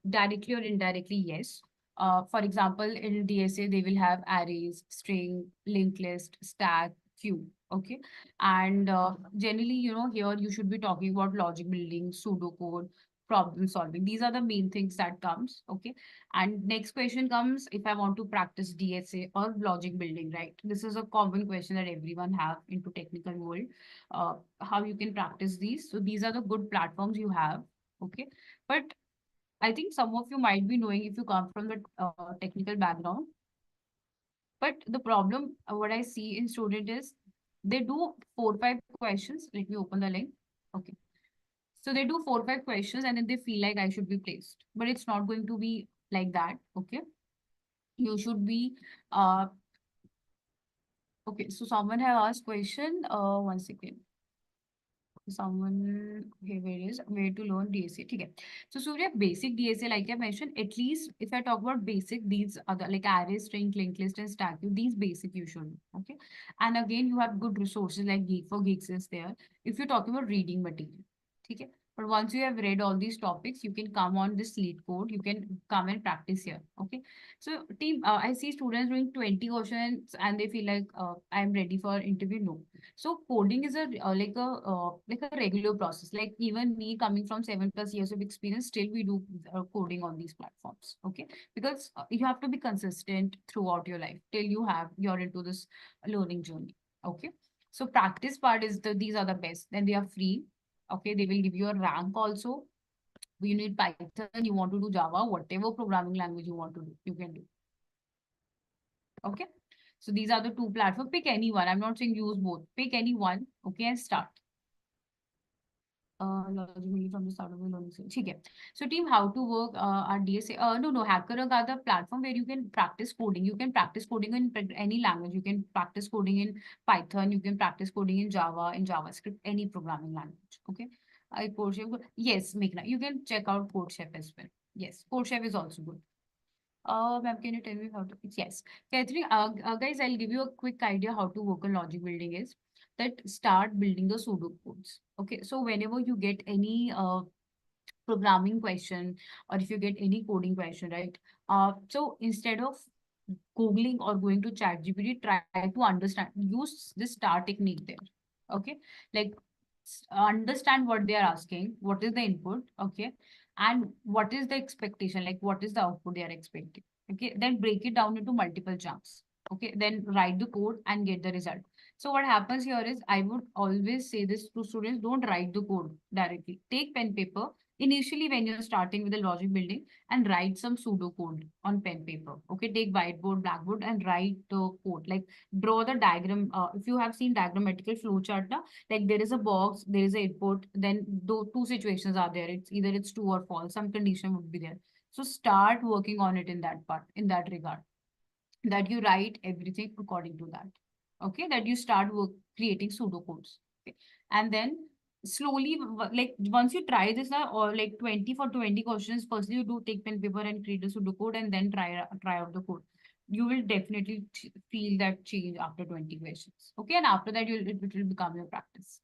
directly or indirectly, yes. For example, in DSA, they will have arrays, string, linked list, stack, queue. Okay. And generally, here you should be talking about logic building, pseudocode, problem solving. These are the main things that comes. Okay. And next question comes if I want to practice DSA or logic building, right? This is a common question that everyone have into technical world. How you can practice these. So these are the good platforms you have. Okay. But I think some of you might be knowing if you come from the technical background. But the problem, what I see in student is they do 4 or 5 questions. Let me open the link. Okay. So they do 4 or 5 questions and then they feel like I should be placed. But it's not going to be like that. Okay. You should be okay. So someone have asked question. One second. Someone okay, where to learn DSA? Okay. So Surya, basic DSA, like I mentioned, at least if I talk about basic, these other like array, string, linked list, and stack view, these basic you should know. Okay. And again, you have good resources like Geek for Geeks is there. If you're talking about reading material. Okay. But once you have read all these topics, you can come on this lead code. You can come and practice here. Okay. So team, I see students doing 20 questions and they feel like I'm ready for interview. No. So coding is a like a regular process. Like even me coming from 7+ years of experience, still we do coding on these platforms. Okay, because you have to be consistent throughout your life till you're into this learning journey. Okay, so practice part is these are the best. Then they are free. Okay, they will give you a rank also. You need Python, you want to do Java, whatever programming language you want to do, you can do. Okay. So these are the two platforms. Pick any one. I'm not saying use both. Pick any one. Okay, and start. Logically from the start of the learning stage. Okay. So team, how to work our DSA? No. HackerRug are the platform where you can practice coding. You can practice coding in any language. You can practice coding in Python. You can practice coding in Java, in JavaScript, any programming language. Okay. CodeChef. Yes, Meghna. You can check out CodeChef as well. Yes, CodeChef is also good. Ma'am, can you tell me how to? Yes. Catherine, guys, I'll give you a quick idea how to work on logic building is that start building the pseudo codes. Okay, so whenever you get any programming question or if you get any coding question, right? So instead of Googling or going to ChatGPT, try to understand, use this star technique there. Okay, like understand what they are asking, what is the input, okay, and what is the expectation, like what is the output they are expecting. Okay, then break it down into multiple chunks. Okay, then write the code and get the result. So what happens here is I would always say this to students, don't write the code directly. Take pen paper initially when you're starting with the logic building and write some pseudo code on pen paper. Okay, take whiteboard, blackboard and write the code. Like draw the diagram. If you have seen diagrammatical flow chart, na, like there is a box, there is a input, then two situations are there. It's either it's true or false. Some condition would be there. So start working on it in that part, in that regard, that you write everything according to that. Okay, that you start creating pseudocodes. Okay, and then slowly, like once you try this now, or like 20 for 20 questions, firstly you do take pen paper and create a pseudocode, and then try out the code. you will definitely feel that change after 20 questions. Okay, and after that, it will become your practice.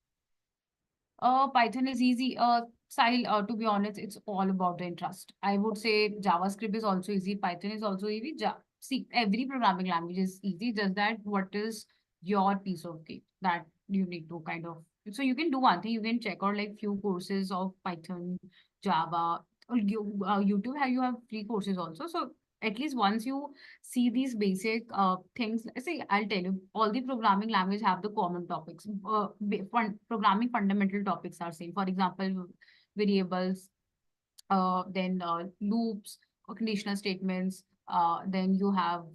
Python is easy. Sahil, to be honest, it's all about the interest. I would say JavaScript is also easy. Python is also easy. See, every programming language is easy. Just that what is your piece of cake that you need to kind of. So you can do one thing. You can check out like few courses of Python, Java. Or YouTube, you have free courses also. So at least once you see these basic things. See, I'll tell you, all the programming language have the common topics. Programming fundamental topics are same. For example, variables, then loops, conditional statements. Then you have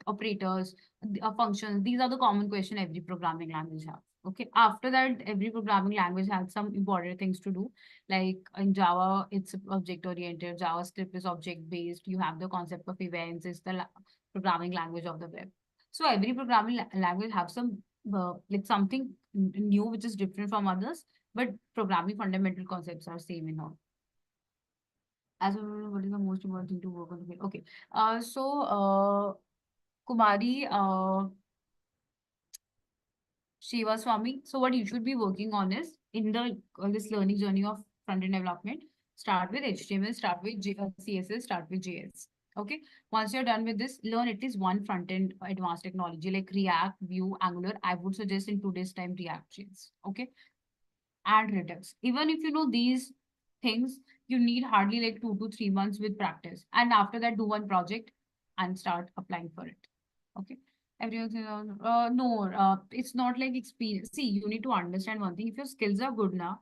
operators, functions. These are the common question every programming language have. Okay. After that, every programming language has some important things to do. Like in Java, it's object oriented. JavaScript is object based. You have the concept of events. It's the programming language of the web. So every programming language have some like something new which is different from others, but programming fundamental concepts are same in all. As well, what is the most important thing to work on the field? Okay. Kumari, Shiva Swami. So what you should be working on is in the this learning journey of front-end development, start with HTML, start with CSS, start with JS. Okay. Once you're done with this, learn at least one front-end advanced technology like React, Vue, Angular. I would suggest in today's time React.js. Okay. And Redux. Even if you know these things, you need hardly like 2 to 3 months with practice. And after that, do one project and start applying for it. Okay. Everyone says, no, it's not like experience. See, you need to understand one thing. If your skills are good now,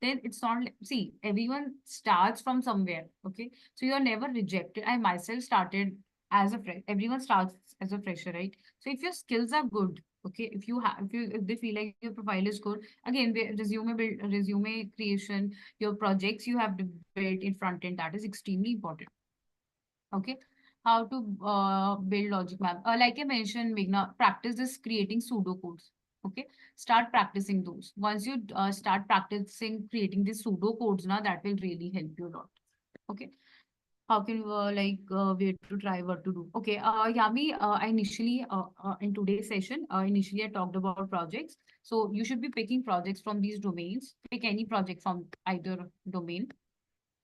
then it's not like, see, everyone starts from somewhere. Okay. So you're never rejected. I myself started as a fresh. Everyone starts as a fresher, right? So if your skills are good, okay, if they feel like your profile is good, again, resume creation, your projects you have built in front end, that is extremely important. Okay. How to build logic map. Like I mentioned, Meghna, practice is creating pseudo codes. Okay. Start practicing those. Once you start practicing creating these pseudo codes, now that will really help you a lot. Okay. How can you where to try what to do? Okay. Yami, I initially in today's session, initially I talked about projects. So you should be picking projects from these domains. Pick any project from either domain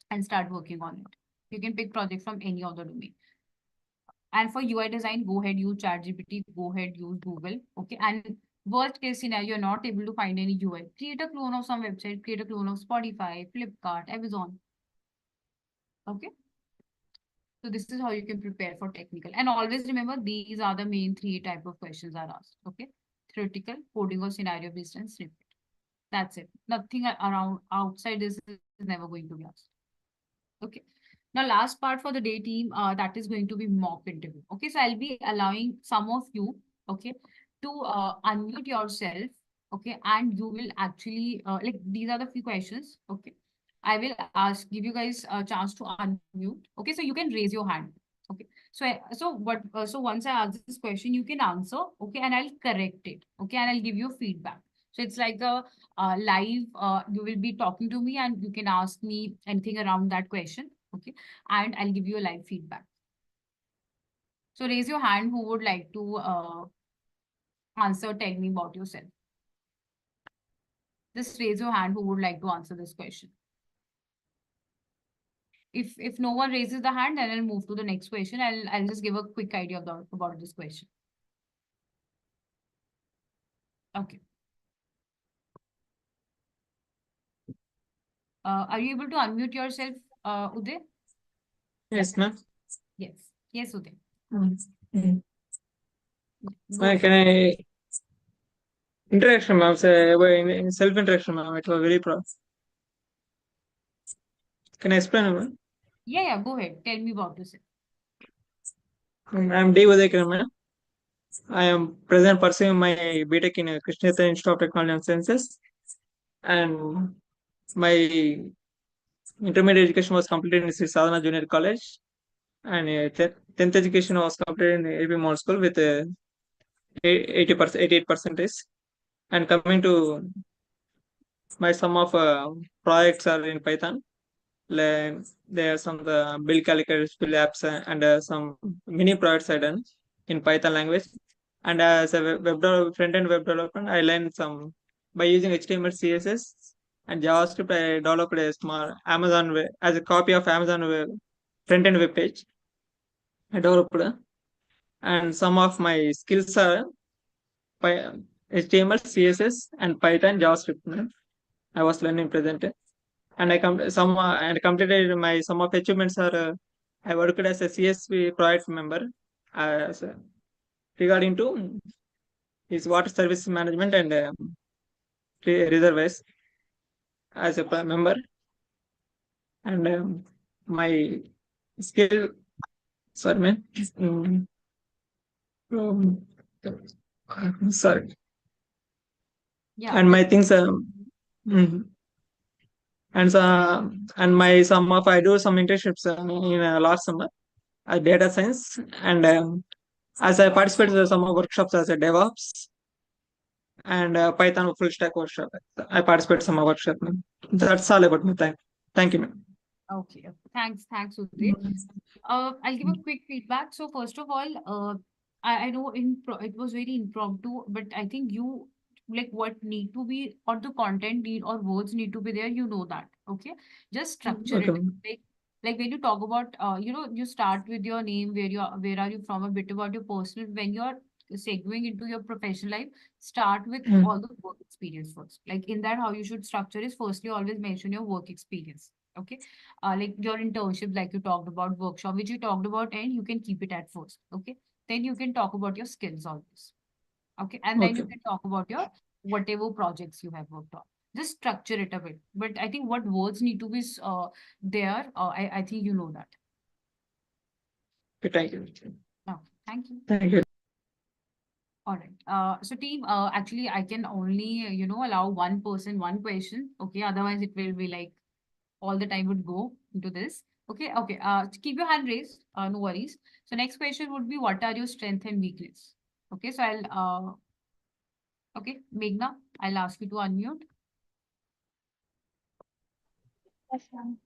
and start working on it. You can pick project from any other domain. And for UI design, go ahead, use ChatGPT, go ahead, use Google. Okay. And worst case scenario, you're not able to find any UI. Create a clone of some website, create a clone of Spotify, Flipkart, Amazon. Okay. So this is how you can prepare for technical. And always remember, these are the main three type of questions are asked. Okay. Theoretical, coding or scenario based and snippet. That's it. Nothing around outside this is never going to be asked. Okay. Now, last part for the day team, that is going to be mock interview. Okay, so I'll be allowing some of you, okay, to unmute yourself, okay, and you will actually, like, these are the few questions, okay. I will give you guys a chance to unmute, okay, so you can raise your hand, okay. So once I ask this question, you can answer, okay, and I'll correct it, okay, and I'll give you feedback. So it's like a live, you will be talking to me and you can ask me anything around that question. Okay. And I'll give you a live feedback. So raise your hand who would like to answer, tell me about yourself. Just raise your hand who would like to answer this question. If no one raises the hand, then I'll move to the next question. I'll just give a quick idea about this question. Okay. Are you able to unmute yourself, Uday? Yes, ma'am. Yes. Yes, Uday. Mm. Go ahead. Can I introduction, ma'am? Say in self introduction, ma'am. It was very pro. Can I explain, ma'am? Yeah, go ahead. Tell me about yourself. I'm D. Udayakar, ma'am. I am present pursuing my BTech in Krishnatha Institute of Technology and Sciences, and my intermediate education was completed in Sri Sadhana Junior College, and 10th education was completed in AP Model School with 80%, 88%. And coming to my sum of projects are in Python. There are some build calculators, build apps, and some mini projects I done. in Python language. And as a front-end web development, I learned some by using HTML, CSS, and JavaScript. I developed a small Amazon web, as a copy of Amazon web front-end web page. I developed, and some of my skills are HTML, CSS, and Python, JavaScript. I was learning present, and completed my some of achievements are. I worked as a CSV project member, as regarding to is water service management and reservoirs as a member, and my skill. Sorry, man. Um, sorry, Yeah, and my that's things. Mm, and my some of I do some internships in last summer data science, and as I participated in some workshops as a DevOps and Python full stack workshop. I participated some workshop. Ma'am. That's all about me. Thank you, ma'am. okay. Thanks, Udit. I'll give a quick feedback. So first of all, I know it was very impromptu, but I think you like what need to be or the content need or words need to be there. You know that, okay? Just structure Okay, it. ma'am. Like when you talk about, you start with your name, where are you from, a bit about your personal. When you're segueing into your professional life, start with Mm, all the work experience first. Like in that, how you should structure is firstly always mention your work experience. Okay, like your internship, like you talked about, workshop, which you talked about, and you can keep it at first. Okay. Then you can talk about your skills always. Okay. And then you okay, can talk about your whatever projects you have worked on. Just structure it a bit. But I think what words need to be there, I think you know that. okay. Thank you. Okay. Thank you. Thank you. All right. So team, actually I can only, allow one person, one question. Okay. Otherwise it will be like all the time would go into this. Okay, okay. Keep your hand raised. No worries. So next question would be, what are your strength and weakness? Okay, so okay, Meghna, I'll ask you to unmute. Yes, ma'am.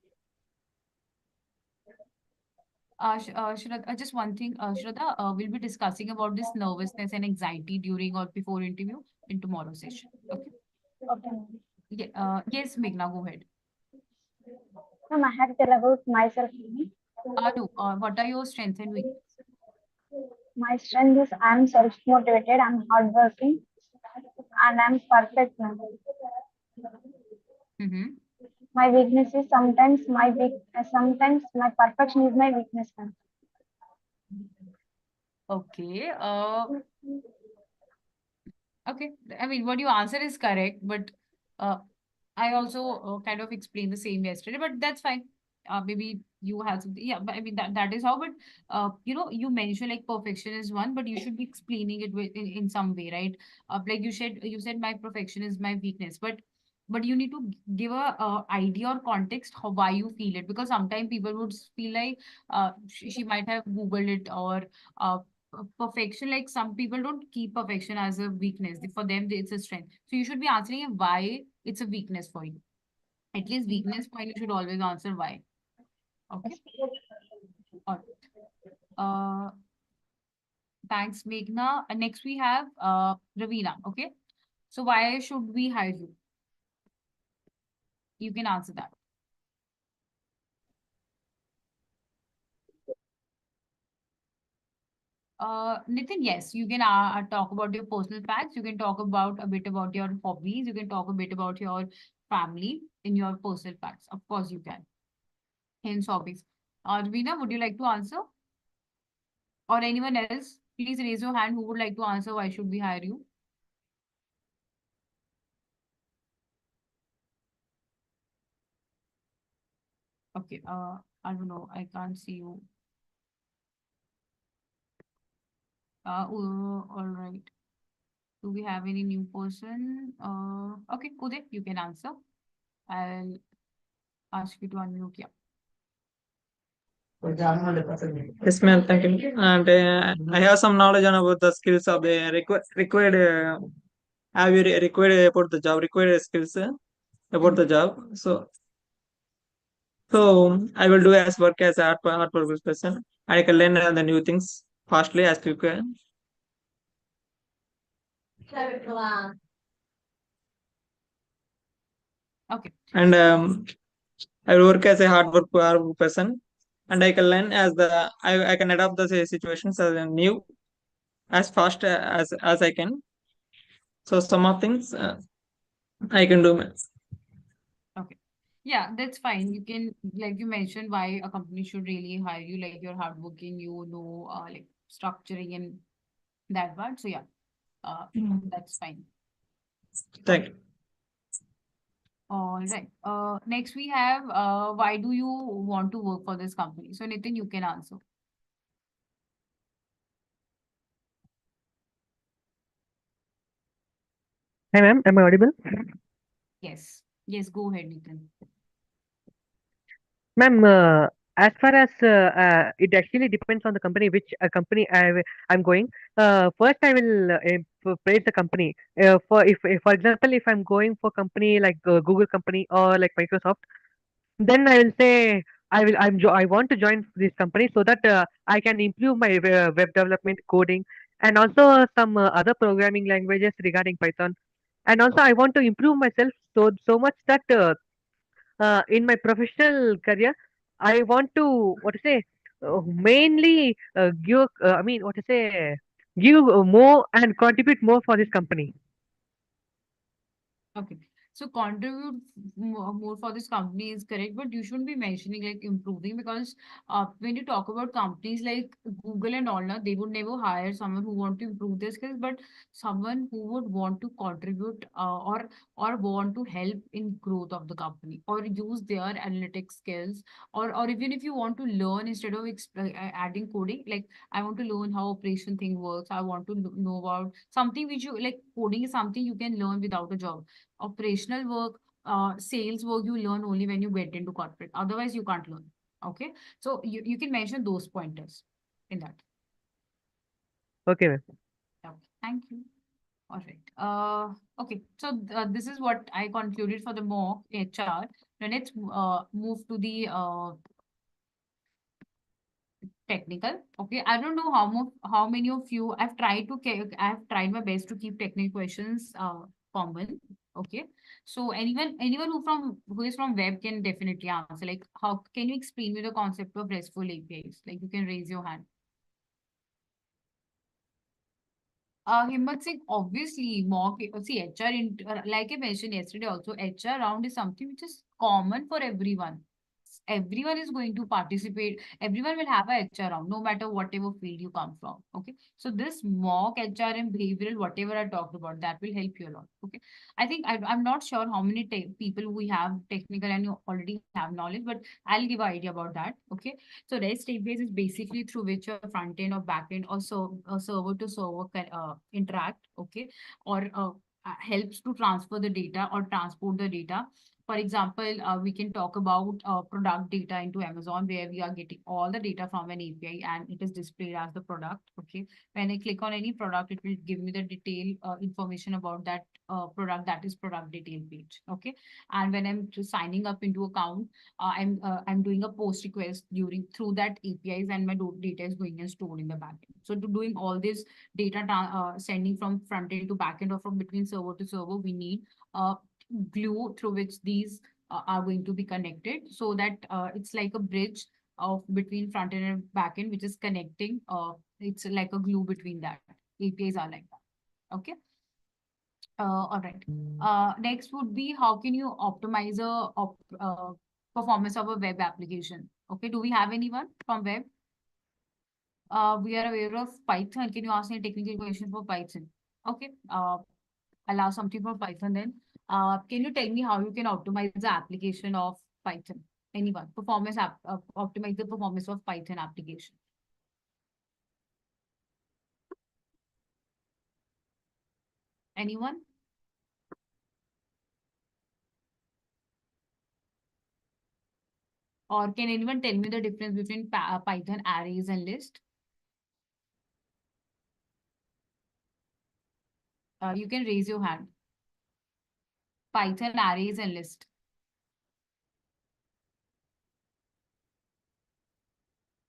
Shraddha, just one thing, Shraddha, we'll be discussing about this nervousness and anxiety during or before interview in tomorrow's session. Okay. Okay, ma'am. Yeah, yes, Meghna, go ahead. Ma'am, I have to tell about myself. No, what are your strengths and weakness? My strength is I'm self-motivated, I'm hardworking, and I'm perfect, ma'am. Mm-hmm. My weakness is sometimes my perfection is my weakness, ma'am. Okay. Okay. I mean, what you answer is correct, but uh, I also kind of explained the same yesterday, but that's fine. Maybe you have something. Yeah, but I mean that is how. But you mentioned like perfection is one, but you should be explaining it in some way, right? Like you said my perfection is my weakness, but you need to give a idea or context how why you feel it, because sometimes people would feel like she might have googled it, or uh, perfection, like some people don't keep perfection as a weakness. For them it's a strength, so you should be answering it why it's a weakness for you. At least weakness point, you should always answer why. Okay. Yes. All right. Thanks, Meghna. Next we have Ravina. Okay, so why should we hire you? You can answer that. Nitin, yes, you can talk about your personal facts. You can talk about a bit about your hobbies. You can talk a bit about your family in your personal facts. Of course, you can. Hence hobbies. Ravina, would you like to answer? Or anyone else? Please raise your hand who would like to answer why should we hire you? Okay, I don't know. I can't see you. All right. Do we have any new person? Okay, Uday, you can answer. I'll ask you to unmute. Yeah. Yes, ma'am. Thank you. And I have some knowledge on about the skills of the required. Have you required about the job? Required skills about Mhm. the job. So I will do as work as art purpose person. I can learn the new things. fastly as you can. Okay. And I will work as a hard work person, and I can learn I can adapt the situations as a new as fast as I can. So some of things I can do. Okay. Yeah, that's fine. You can, like you mentioned, why a company should really hire you, like you're hardworking, you know, like structuring and that part. So yeah, that's fine. Thank you. All right. Next we have, why do you want to work for this company? So Nitin, you can answer. Hi, ma'am. Am I audible? Yes. Yes, go ahead, Nitin. Ma'am, as far as it actually depends on the company, which company I'm going. First, I will praise the company. For example, if I'm going for company like Google company or like Microsoft, then I will say I want to join this company so that I can improve my web development coding and also some other programming languages regarding Python. And also, I want to improve myself so much that in my professional career, I want to what to say mainly give I mean what to say give more and contribute more for this company. Okay. So contribute more for this company is correct, but you shouldn't be mentioning like improving because when you talk about companies like Google and all, na, they would never hire someone who want to improve their skills, but someone who would want to contribute or want to help in growth of the company or use their analytics skills or even if you want to learn instead of adding coding, like I want to learn how operation thing works. I want to know about something which you like coding is something you can learn without a job. Operational work, sales work, you learn only when you get into corporate. Otherwise, you can't learn. Okay. So you can mention those pointers in that. Okay, ma'am. Okay. Thank you. All right. Okay. So this is what I concluded for the mock HR. Now let's move to the technical. Okay. I don't know how many of you I've tried my best to keep technical questions common. Okay. So anyone who is from web can definitely answer. Like how can you explain me the concept of RESTful APIs? Like you can raise your hand. Himmat Singh, obviously, see, HR, like I mentioned yesterday also, HR round is something which is common for everyone. Everyone is going to participate. Everyone will have a HR round, no matter whatever field you come from. Okay. So this mock HR and behavioral, whatever I talked about, that will help you a lot. Okay. I think I'm not sure how many people we have technical and you already have knowledge, but I'll give an idea about that. Okay. So REST APIs is basically through which your front end or back end or so server to server can interact, okay, or helps to transfer the data or transport the data. For example, we can talk about product data into Amazon where we are getting all the data from an API and it is displayed as the product. Okay. When I click on any product, it will give me the detail information about that product, that is product detail page. Okay. And when I'm just signing up into account, I'm doing a post request through that APIs and my data is going and stored in the backend. So to doing all this data sending from front end to back end or from between server to server, we need a glue through which these are going to be connected so that it's like a bridge of between front end and back end, which is connecting. It's like a glue between that. APIs are like that. Okay. All right. Next would be how can you optimize performance of a web application? Okay, do we have anyone from web? We are aware of Python. Can you ask me a technical question for Python? Okay, I'll ask something for Python then. Can you tell me how you can optimize the application of Python? Anyone? Optimize the performance of Python application. Anyone? Or can anyone tell me the difference between Python arrays and list? You can raise your hand. Python arrays and list.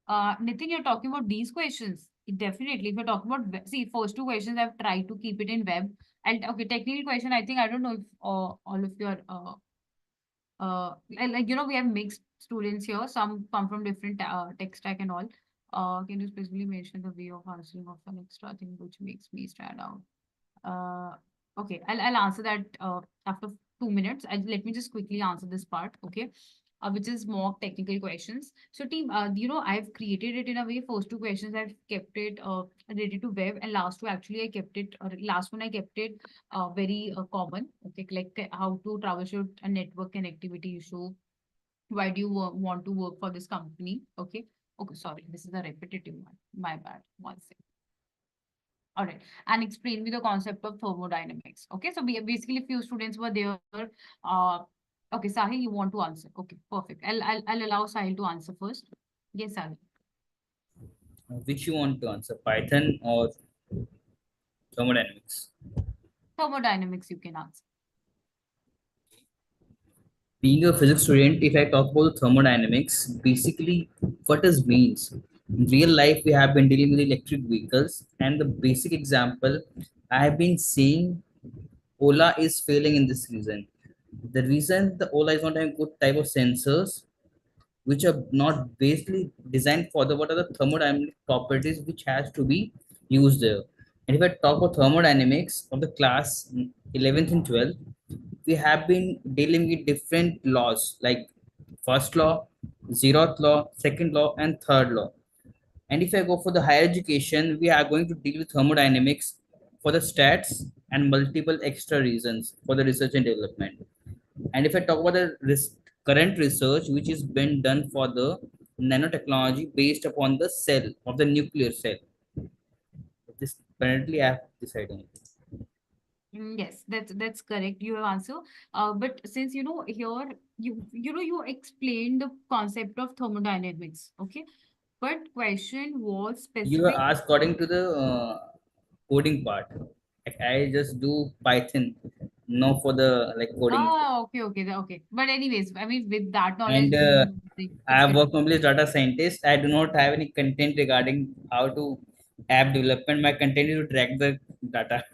Nitin, you're talking about these questions. Definitely. If you're talking about see, first two questions I've tried to keep it in web. And okay, technical question, I think I don't know if all of your like we have mixed students here. Some come from different tech stack and all. Can you specifically mention the way of answering of an extra thing which makes me stand out? Okay, I'll answer that after 2 minutes. Let me just quickly answer this part, okay? Which is more technical questions. So team, I've created it in a way. First two questions I've kept it related to web, and last two actually I kept it. Last one I kept it very common. Okay, like how to troubleshoot a network connectivity issue. Why do you want to work for this company? Okay. Okay, sorry, this is a repetitive one. My bad. One second. All right, and explain me the concept of thermodynamics. Okay, so we basically few students were there. Uh, okay, Sahil, you want to answer? Okay, perfect. I'll allow Sahil to answer first. Yes, Sahil. Which you want to answer, Python or thermodynamics? Thermodynamics, you can answer. Being a physics student, if I talk about thermodynamics, basically what it means. In real life, we have been dealing with electric vehicles, and the basic example I have been seeing Ola is failing in this reason. The reason the Ola is not having good type of sensors, which are not basically designed for the what are the thermodynamic properties which has to be used there. And if I talk about thermodynamics of the class 11th and 12th, we have been dealing with different laws like first law, zeroth law, second law, and third law. And if I go for the higher education, we are going to deal with thermodynamics for the stats and multiple extra reasons for the research and development. And if I talk about the current research which is been done for the nanotechnology based upon the cell of the nuclear cell, this currently I have decided. Yes, that's correct. You have answered. But since here you explained the concept of thermodynamics, okay? But question was You were specific. asked according to the coding part. Like I just do Python, no for the like coding. Ah, okay, okay, okay. But anyways, I mean, with that knowledge, And I it's have good. worked only as data scientist. I do not have any content regarding how to app development. My content is to track the data.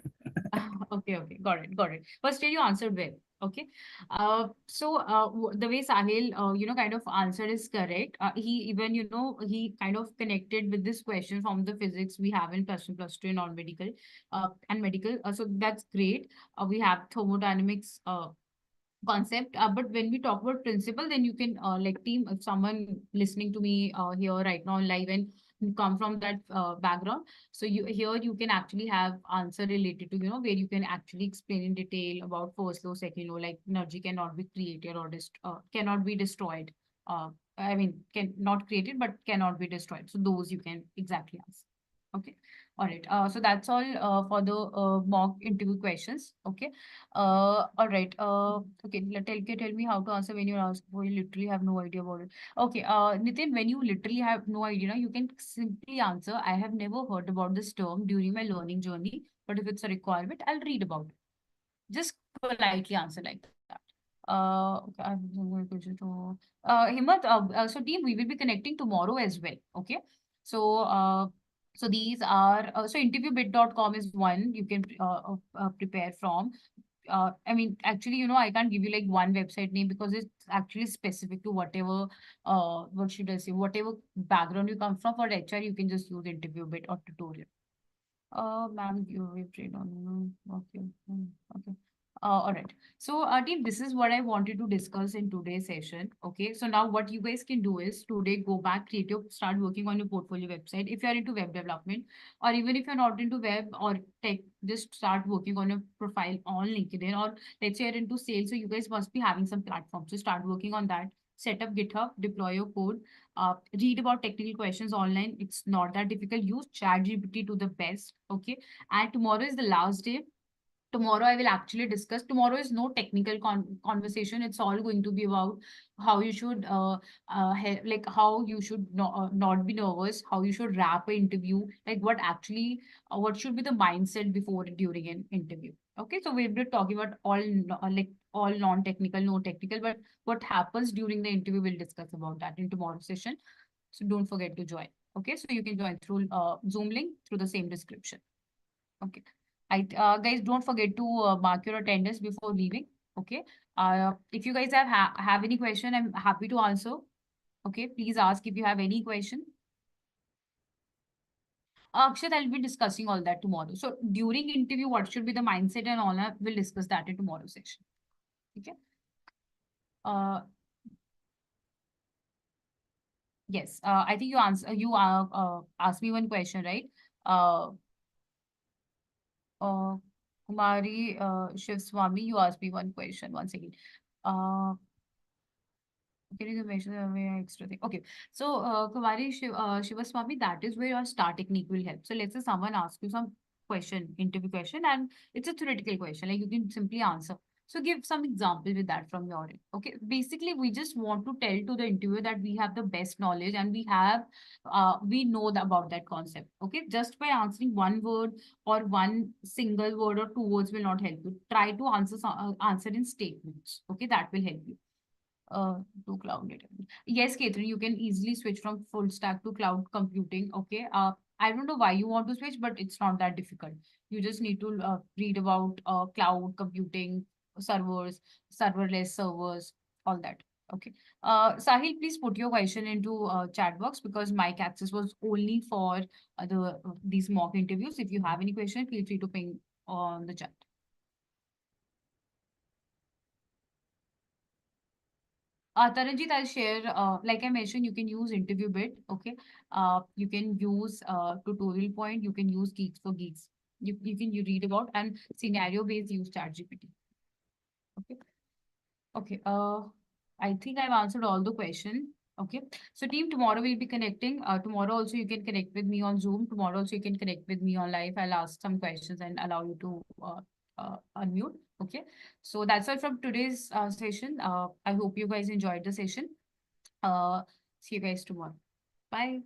Okay, okay, got it, got it. But still, you answered well. Okay. The way Sahil, kind of answered is correct. He even, he kind of connected with this question from the physics we have in plus two in non-medical, and medical. So that's great. We have thermodynamics, concept, but when we talk about principle, then you can like team, if someone listening to me here right now live and come from that background, so you here you can actually have answer related to where you can actually explain in detail about first law, second law, like energy cannot be created or cannot be destroyed. I mean, can not created but cannot be destroyed, so those you can exactly answer. Okay. All right, so that's all for the mock interview questions. Okay. All right. Okay. Tell me how to answer when you're asked for you literally have no idea about it. Okay. Nitin, when you literally have no idea, you can simply answer, I have never heard about this term during my learning journey, but if it's a requirement, I'll read about it. Just politely answer like that. Okay, I have some more questions to Himmat, so team, we will be connecting tomorrow as well. Okay. So so these are so interviewbit.com is one you can prepare from. I mean, actually, I can't give you like one website name because it's actually specific to whatever, what should I say, whatever background you come from. For HR, you can just use interview bit or tutorial. Ma'am, you will trade on. Okay. Okay. All right. So, team, this is what I wanted to discuss in today's session. Okay. So now what you guys can do is today go back, start working on your portfolio website. If you're into web development, or even if you're not into web or tech, just start working on your profile on LinkedIn, or let's say you're into sales. So you guys must be having some platforms. So start working on that. Set up GitHub, deploy your code, read about technical questions online. It's not that difficult. Use ChatGPT to the best. Okay. And tomorrow is the last day. Tomorrow I will actually discuss. Tomorrow is no technical conversation. It's all going to be about how you should like how you should not be nervous, how you should wrap an interview, like what actually what should be the mindset before during an interview. Okay, so we'll be talking about all like all non-technical, no technical, but what happens during the interview, we'll discuss about that in tomorrow's session. So don't forget to join. Okay, so you can join through Zoom link through the same description. Okay. Guys, don't forget to mark your attendance before leaving. Okay. If you guys have any question, I'm happy to answer. Okay, please ask if you have any question. Akshat, I'll be discussing all that tomorrow. So during interview, what should be the mindset and all that, we'll discuss that in tomorrow's session. Okay. Yes, I think you asked me one question, right? Uh, Kumari Shiv Swami, you asked me one question once again. Can you mention the extra thing? Okay, so Kumari Shivaswamy, that is where your star technique will help. So let's say someone asks you some question, interview question, and it's a theoretical question, like you can simply answer. So give some example with that from your end. Okay, basically we just want to tell to the interviewer that we have the best knowledge and we know about that concept. Okay, just by answering one word or one single word or two words will not help you. Try to answer in statements. Okay, that will help you to cloud native. Yes, Catherine, you can easily switch from full stack to cloud computing. Okay. I don't know why you want to switch, but it's not that difficult. You just need to read about cloud computing, servers, serverless servers, all that. Okay. Sahil, please put your question into chat box because mic access was only for these mock interviews. If you have any question, feel free to ping on the chat. Taranjit, I'll share, like I mentioned, you can use interview bit, okay? You can use tutorial point, you can use Geeks for Geeks. You read about and scenario based use ChatGPT. Okay. Okay. I think I've answered all the question. Okay. So team, tomorrow we'll be connecting. Tomorrow also you can connect with me on Zoom. Tomorrow also you can connect with me on live. I'll ask some questions and allow you to unmute. Okay. So that's all from today's session. I hope you guys enjoyed the session. See you guys tomorrow. Bye.